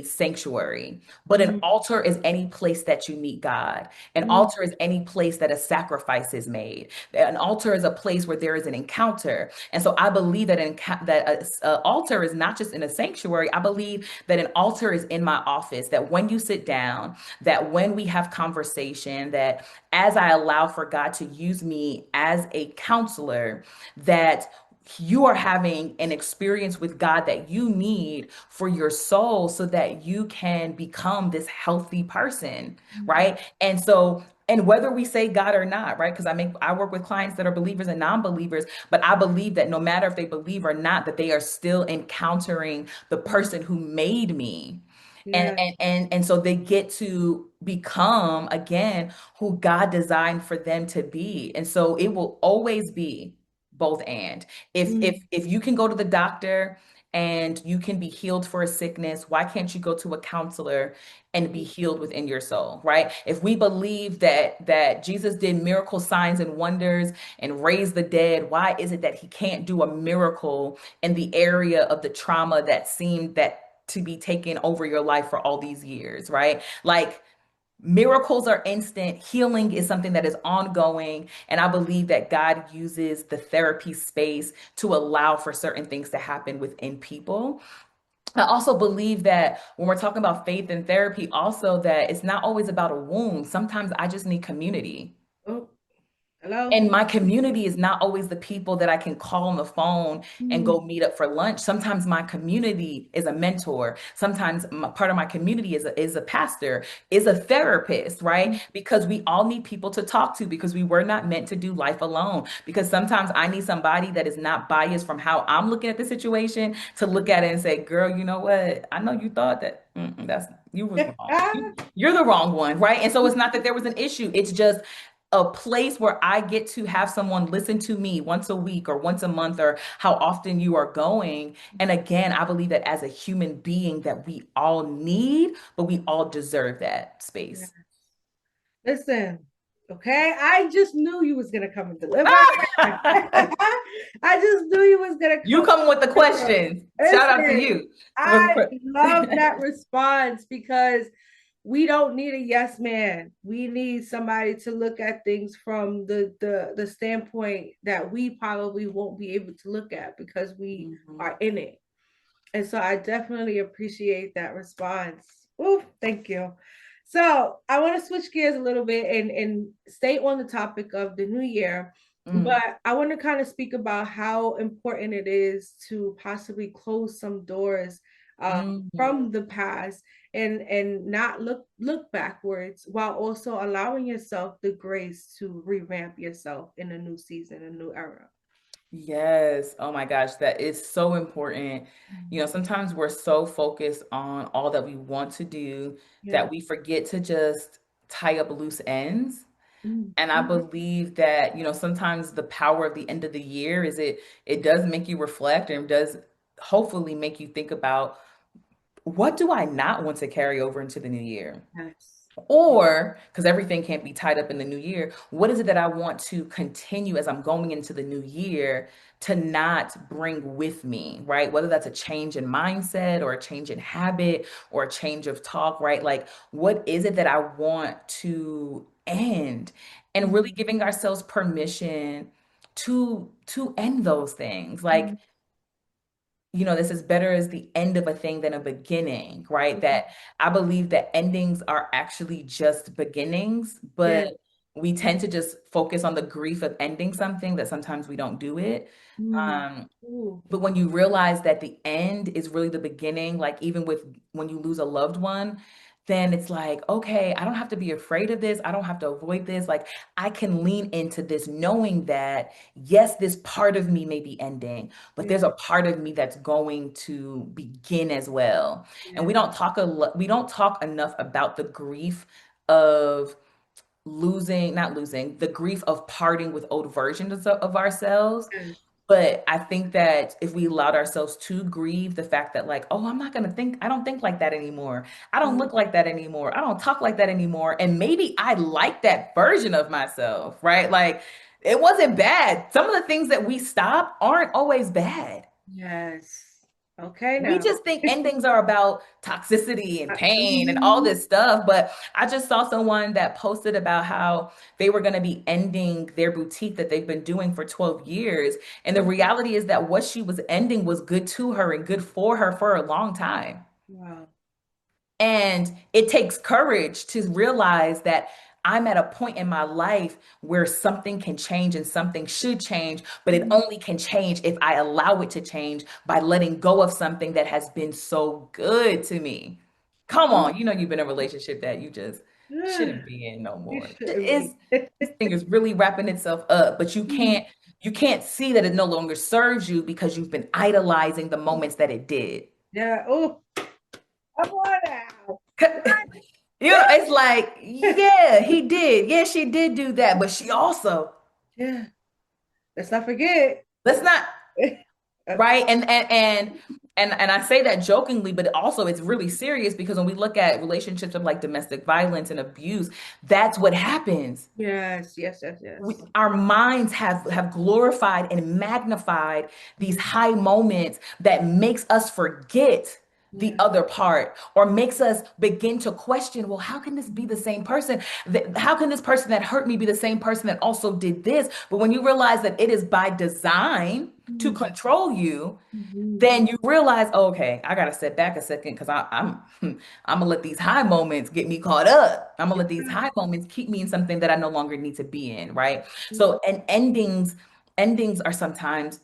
sanctuary. But an Mm, altar is any place that you meet God. An mm, altar is any place that a sacrifice is made. An altar is a place where there is an encounter. And so I believe that that a altar is not just in a sanctuary. I believe believe that an altar is in my office, that when you sit down, that when we have conversation, that as I allow for God to use me as a counselor, that you are having an experience with God that you need for your soul so that you can become this healthy person, Mhm. right? And so, and whether we say God or not, right? Because I work with clients that are believers and non-believers, but I believe that no matter if they believe or not, that they are still encountering the person who made me. Yeah. And so they get to become again who God designed for them to be. And so it will always be both and. Mm. If you can go to the doctor and you can be healed for a sickness, why can't you go to a counselor and be healed within your soul, right? If we believe that Jesus did miracle signs and wonders and raised the dead, why is it that he can't do a miracle in the area of the trauma that seemed that to be taken over your life for all these years, right? Like miracles are instant, healing is something that is ongoing, and I believe that God uses the therapy space to allow for certain things to happen within people. I also believe that when we're talking about faith and therapy, also that it's not always about a wound. Sometimes I just need community. Oh, hello. And my community is not always the people that I can call on the phone and Mm. go meet up for lunch. Sometimes my community is a mentor. Sometimes part of my community is a pastor, is a therapist, right? Because we all need people to talk to because we were not meant to do life alone. Because sometimes I need somebody that is not biased from how I'm looking at the situation to look at it and say, girl, you know what? I know you thought that that's you was wrong. You're the wrong one, right? And so it's not that there was an issue. It's just a place where I get to have someone listen to me once a week or once a month or how often you are going. And again, I believe that as a human being that we all need, but we all deserve that Yeah. space. Listen, okay. I just knew you was gonna come and deliver. I just knew you was gonna You come come with the and deliver. questions. Shout out to Listen, you. I love that response because we don't need a yes man. We need somebody to look at things from the standpoint that we probably won't be able to look at because we Mhm. are in it. And so I definitely appreciate that response. Ooh, thank you. So I want to switch gears a little bit and stay on the topic of the new year, Mm, but I want to kind of speak about how important it is to possibly close some doors mhm. from the past and not look backwards while also allowing yourself the grace to revamp yourself in a new season, a new era. Yes. Oh my gosh, that is so important. You know, sometimes we're so focused on all that we want to do Yeah. that we forget to just tie up loose ends. And I Mm-hmm. believe that, you know, sometimes the power of the end of the year is it does make you reflect and does hopefully make you think about what do I not want to carry over into the new year? Yes. Or, because everything can't be tied up in the new year, what is it that I want to continue as I'm going into the new year to not bring with me, right? Whether that's a change in mindset or a change in habit or a change of talk, right? Like, what is it that I want to end? And really giving ourselves permission to end those things. Like, Mhm. you know, this is better as the end of a thing than a beginning, right? That I believe that endings are actually just beginnings, Yeah. but we tend to just focus on the grief of ending something that sometimes we don't do it. Mm. Um, Ooh. but when you realize that the end is really the beginning, like even with when you lose a loved one, then it's like, okay, I don't have to be afraid of this. I don't have to avoid this. Like I can lean into this knowing that, yes, this part of me may be ending, but there's Yeah. a part of me that's going to begin as well. And Yeah. we don't talk enough about the grief of losing, not losing, the grief of parting with old versions of ourselves. Yes. But I think that if we allowed ourselves to grieve the fact that, like, oh, I'm not going to think, I don't think like that anymore. I don't Mhm. look like that anymore. I don't talk like that anymore. And maybe I like that version of myself, right? Like, it wasn't bad. Some of the things that we stop aren't always bad. Yes. Okay, We now. just think endings are about toxicity and pain and all Mhm. this stuff. But I just saw someone that posted about how they were going to be ending their boutique that they've been doing for 12 years. And the reality is that what she was ending was good to her and good for her for a long time. Wow. And it takes courage to realize that I'm at a point in my life where something can change and something should change, but it Mhm. only can change if I allow it to change by letting go of something that has been so good to me. Come on, you know you've been in a relationship that you just shouldn't be in no You more. shouldn't be. This thing is really wrapping itself up, but Mhm. you can't see that it no longer serves you because you've been idolizing the moments that it did. Yeah. Oh, come on now. You know, it's like, yeah, he did. Yeah, she did do that, but she also, Yeah. Let's not forget. let's not, Uh, right? And I say that jokingly, but also it's really serious because when we look at relationships of like domestic violence and abuse, that's what happens. yes, yes, yes, yes. Our minds have glorified and magnified these Mhm. high moments that makes us forget the Yeah. other part or makes us begin to question, well, how can this be the same person? How can this person that hurt me be the same person that also did this? But when you realize that it is by design to Mhm. control you, Mhm. then you realize, oh, okay, I gotta step back a second because I'm I'm gonna let these high moments get me caught up. I'm gonna let these high moments keep me in something that I no longer need to be in, right? So, and endings are sometimes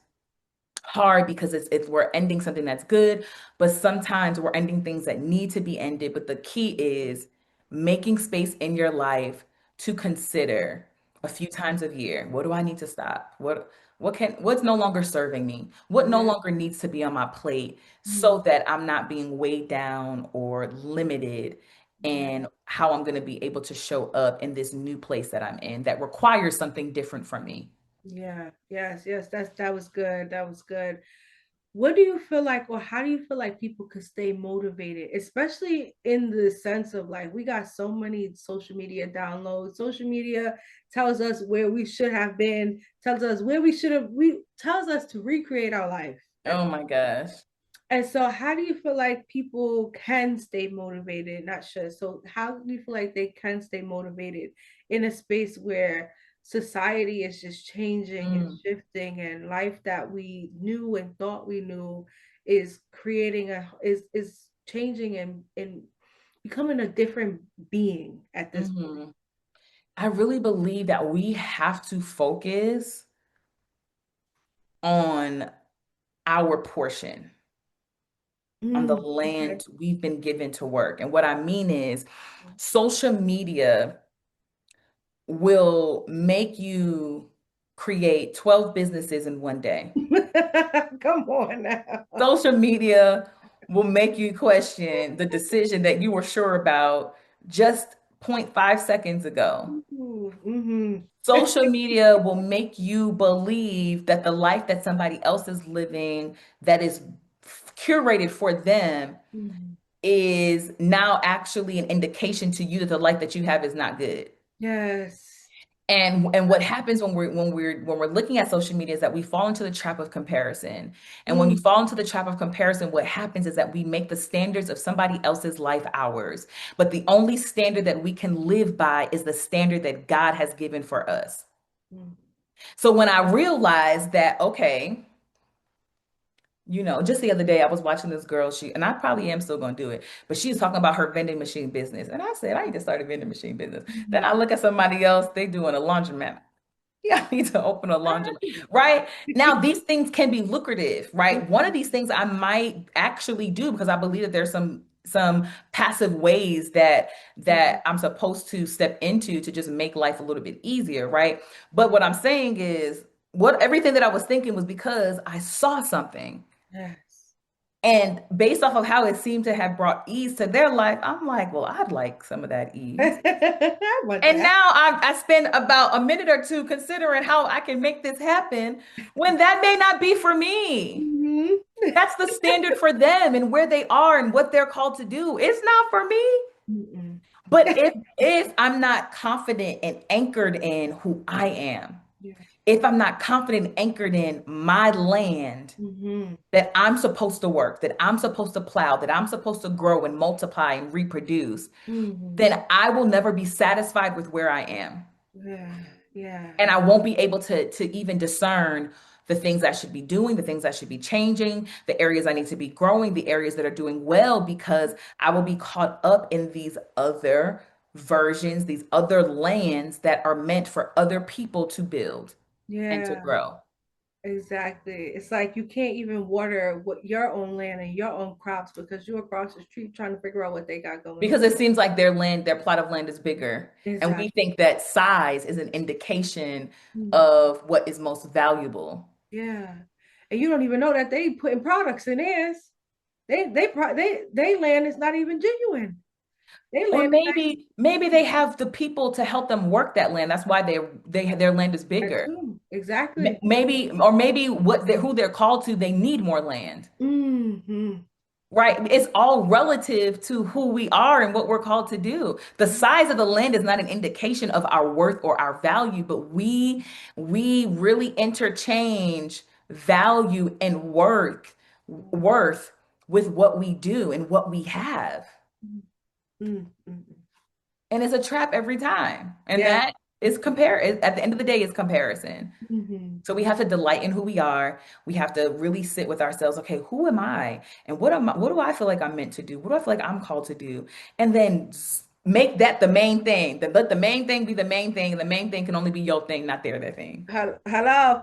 hard because it's we're ending something that's good, but sometimes we're ending things that need to be ended. But the key is making space in your life to consider a few times a year, what do I need to stop? What's no longer serving me? What no Yeah. longer needs to be on my plate Mhm. so that I'm not being weighed down or limited Yeah. in how I'm going to be able to show up in this new place that I'm in that requires something different from me. Yeah. Yes, yes. That was good. That was good. What do you feel like, or how do you feel like people could stay motivated, especially in the sense of like we got so many social media downloads. Social media tells us where we should have been, tells us where we should have, we tells us to recreate our life. Oh my gosh. And so, how do you feel like people can stay motivated? Not sure. So, how do you feel like they can stay motivated in a space where society is just changing and Mm, shifting, and life that we knew and thought we knew is creating is changing and becoming a different being at this point? mhm. I really believe that we have to focus on our portion, on the Okay. land we've been given to work. And what I mean is, social media will make you create 12 businesses in one day. Come on now. Social media will make you question the decision that you were sure about just zero point 0.5 seconds ago. Mm-hmm. Social media will make you believe that the life that somebody else is living that is curated for them is now actually an indication to you that the life that you have is not good. Yes. And what happens when we're looking at social media is that we fall into the trap of comparison. And when you Mm, fall into the trap of comparison, what happens is that we make the standards of somebody else's life ours. But the only standard that we can live by is the standard that God has given for us. mm, So when I realized that, okay, just the other day I was watching this girl, and I probably am still gonna do it, but she's talking about her vending machine business. And I said, I need to start a vending machine business. Then mhm. I look at somebody else, they doing a laundromat. Yeah, I need to open a laundromat. Right? Now, these things can be lucrative, right? One of these things I might actually do because I believe that there's some passive ways that I'm supposed to step into to just make life a little bit easier, right? But what I'm saying is what everything that I was thinking was because I saw something. Yes. And based off of how it seemed to have brought ease to their life, I'm like, well, I'd like some of that ease. I want And that. now I spend about a minute or two considering how I can make this happen when that may not be for me. Mhm. That's the standard for them and where they are and what they're called to do. It's not for me. Mm-mm. But if I'm not confident and anchored in who I am, Yeah. if I'm not confident and anchored in my land Mm-hmm. that I'm supposed to work, that I'm supposed to plow, that I'm supposed to grow and multiply and reproduce, Mm-hmm. then I will never be satisfied with where I am. Yeah. Yeah. And I won't be able to even discern the things I should be doing, the things I should be changing, the areas I need to be growing, the areas that are doing well, because I will be caught up in these other versions, these other lands that are meant for other people to build and to Yeah. grow. Exactly. It's like you can't even water what your own land and your own crops because you're across the street trying to figure out what they got going on. Because it seems like their land, their plot of land is bigger. And we Exactly. think that size is an indication Mhm. of what is most valuable. Yeah. And you don't even know that they putting products in theirs. They land is not even genuine. They Or land is not maybe they have the people to help them work that land. That's why their land is that bigger. too. Exactly. Maybe or maybe who they're called to, they need more land. Mm-hmm. Right? It's all relative to who we are and what we're called to do. The size of the land is not an indication of our worth or our value, but we really interchange value and worth with what we do and what we have. Mm-hmm. And it's a trap every time. And Yeah. that is at the end of the day, it's comparison. Mm-hmm. So we have to delight in who we are. We have to really sit with ourselves. Okay, who am I? And what do I feel like I'm meant to do? What do I feel like I'm called to do? And then make that the main thing. Then let the main thing be the main thing. And the main thing can only be your thing, not their thing. Hello.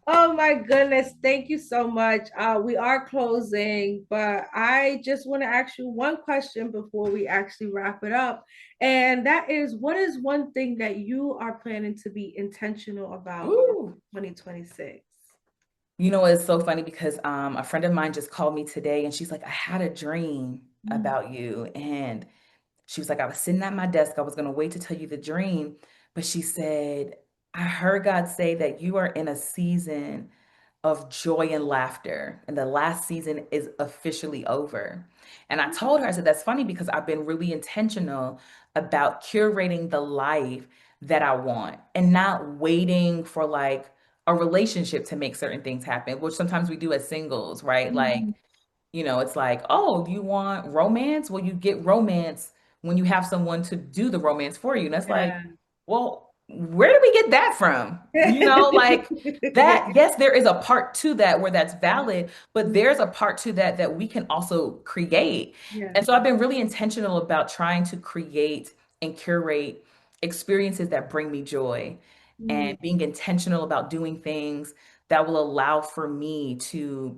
Oh my goodness. Thank you so much. We are closing, but I just want to ask you one question before we actually wrap it up. And that is, what is one thing that you are planning to be intentional about Ooh. in 2026? You know, it's so funny because a friend of mine just called me today and she's like, I had a dream Mm, about you. And she was like, I was sitting at my desk. I was going to wait to tell you the dream. But she said, I heard God say that you are in a season of joy and laughter, and the last season is officially over. And I told her, I said, that's funny because I've been really intentional about curating the life that I want and not waiting for like a relationship to make certain things happen, which sometimes we do as singles, right? Like, mm, it's like, oh, you want romance? Well, you get romance when you have someone to do the romance for you. And that's like, yeah. well, where did we get that from? Like that, yes, there is a part to that where that's valid, but there's a part to that we can also create. Yeah. And so I've been really intentional about trying to create and curate experiences that bring me joy Mm, and being intentional about doing things that will allow for me to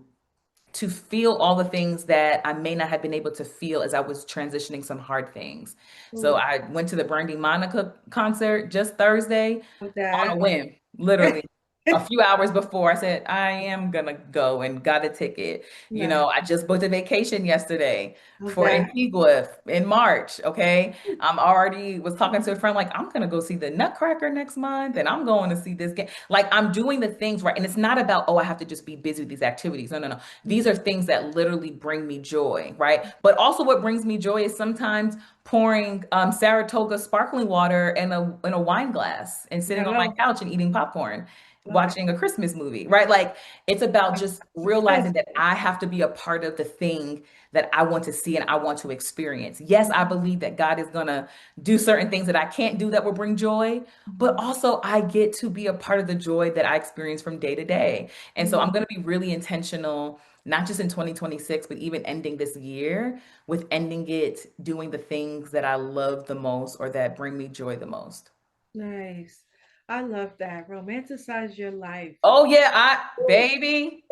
feel all the things that I may not have been able to feel as I was transitioning some hard things. So mm, I went to the Brandy Monica concert just Thursday love on a that. whim, literally. A few hours before, I said, I am gonna go and got a ticket. Nice. I just booked a vacation yesterday Love for that. Antigua in March. Okay. I'm already was talking to a friend, like, I'm gonna go see the Nutcracker next month and I'm going to see this game. Like, I'm doing the things right. And it's not about, oh, I have to just be busy with these activities. No, no, no. These Mm, are things that literally bring me joy, right? But also what brings me joy is sometimes pouring Saratoga sparkling water in a wine glass and sitting on my hello. couch and eating popcorn, Love it. watching a Christmas movie, right? Like it's about just Yes. realizing that I have to be a part of the thing that I want to see and I want to experience. Yes, I believe that God is gonna do certain things that I can't do that will bring joy, but also I get to be a part of the joy that I experience from day to day. And so I'm Mm, going to be really intentional, not just in 2026, but even ending this year with ending it doing the things that I love the most or that bring me joy the most. nice. I love that. Romanticize your life. Oh yeah, baby,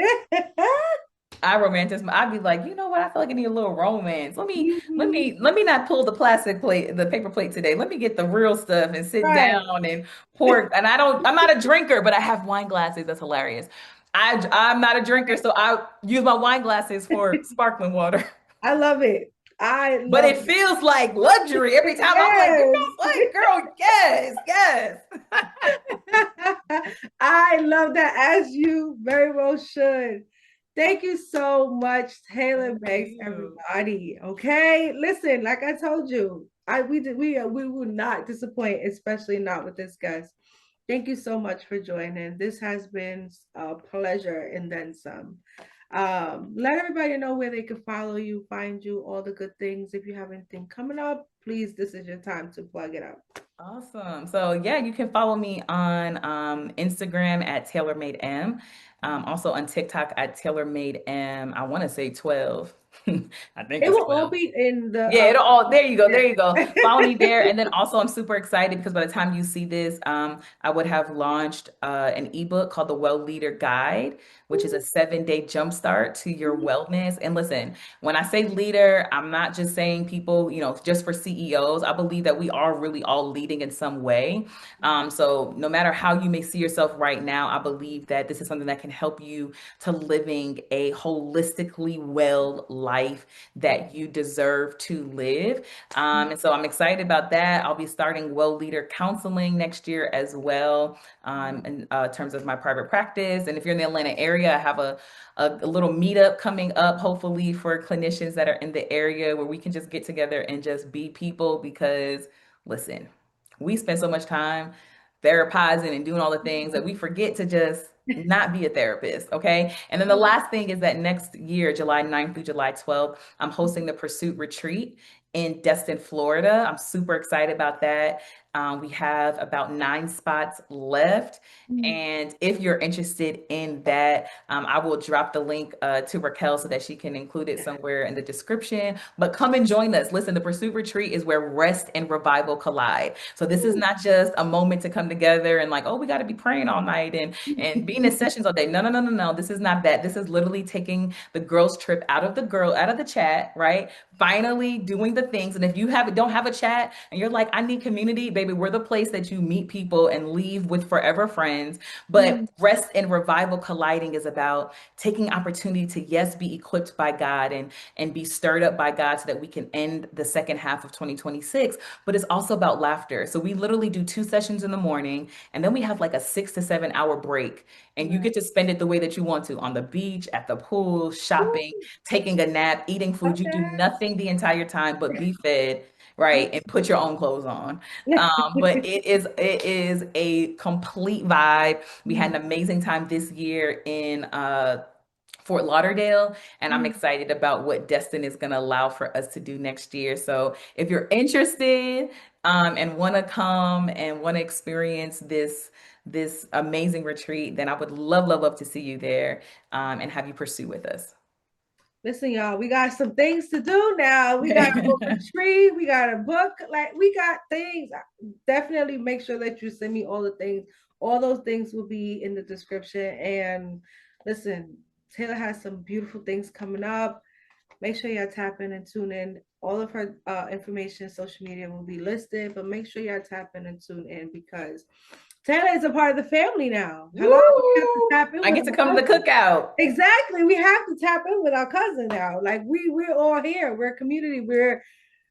I romanticize. I'd be like, you know what? I feel like I need a little romance. Mhm. Let me not pull the plastic plate, the paper plate today. Let me get the real stuff and sit Right. down and pour. And I'm not a drinker, but I have wine glasses. That's hilarious. I'm not a drinker, so I use my wine glasses for sparkling water. I love it. I But love it feels like luxury every it. time. I'm like, Yes. what, girl? Yes, yes. I love that, as you very well should. Thank you so much, Taylor Thank Banks, you. everybody. Okay, listen, like I told you, we will not disappoint, especially not with this guest. Thank you so much for joining. This has been a pleasure and then some. Let everybody know where they can follow you, find you, all the good things. If you have anything coming up, please, this is your time to plug it up. Awesome. So yeah, you can follow me on Instagram at TaylorMadeM. Also on TikTok at TaylorMadeM. I want to say 12. I think It it's will all 12. be in the Yeah, it'll all, there you go, there you go. yeah. Follow me there. And then also I'm super excited because by the time you see this, I would have launched an ebook called The Well Leader Guide, which is a 7-day jumpstart to your wellness. And listen, when I say leader, I'm not just saying people, just for CEOs. I believe that we are really all leading in some way. So no matter how you may see yourself right now, I believe that this is something that can help you to living a holistically well life that you deserve to live. And so I'm excited about that. I'll be starting Well Leader Counseling next year as well, in terms of my private practice. And if you're in the Atlanta area, I have a little meetup coming up, hopefully for clinicians that are in the area where we can just get together and just be people because, listen, we spend so much time therapizing and doing all the things that we forget to just not be a therapist, okay? And then the last thing is that next year, July 9th through July 12th, I'm hosting the Pursuit Retreat in Destin, Florida. I'm super excited about that. We have about 9 spots left. And if you're interested in that, I will drop the link to Raquel so that she can include it somewhere in the description. But come and join us. Listen, the Pursuit Retreat is where rest and revival collide. So this is not just a moment to come together and like, oh, we got to be praying all night and being in sessions all day. No, no, no, no, no. This is not that. This is literally taking the girls' trip out of the chat, right? Finally doing the things. And if you don't have a chat and you're like, I need community, baby, we're the place that you meet people and leave with forever friends. But rest and revival colliding is about taking opportunity to, yes, be equipped by God and be stirred up by God so that we can end the second half of 2026. But it's also about laughter. So we literally do 2 sessions in the morning and then we have like a 6 to 7 hour break. And you get to spend it the way that you want to, on the beach, at the pool, shopping, taking a nap, eating food. You do nothing the entire time but be fed, right? And put your own clothes on. But it is a complete vibe. We had an amazing time this year in Fort Lauderdale, and I'm excited about what Destin is going to allow for us to do next year. So if you're interested and want to come and want to experience this amazing retreat, then I would love, love, love to see you there and have you pursue with us. Listen, y'all, we got some things to do now. We got a retreat, we got a book, like we got things. Definitely make sure that you send me all the things. All those things will be in the description. And listen, Taylor has some beautiful things coming up. Make sure y'all tap in and tune in. All of her information, social media will be listed, but make sure y'all tap in and tune in because Taylor is a part of the family now. Hello, we have to Woo! tap in I with get to our come to the cousin. cookout. Exactly. We have to tap in with our cousin now. Like we're all here. We're a community. We're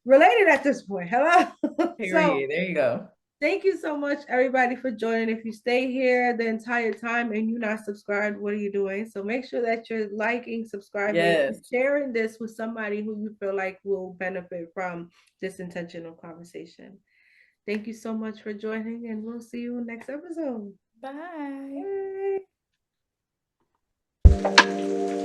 related at this point. Hello. So Period. There you go. thank you so much, everybody, for joining. If you stay here the entire time and you're not subscribed, what are you doing? So make sure that you're liking, subscribing, and Yes. sharing this with somebody who you feel like will benefit from this intentional conversation. Thank you so much for joining, and we'll see you next episode. Bye. Bye.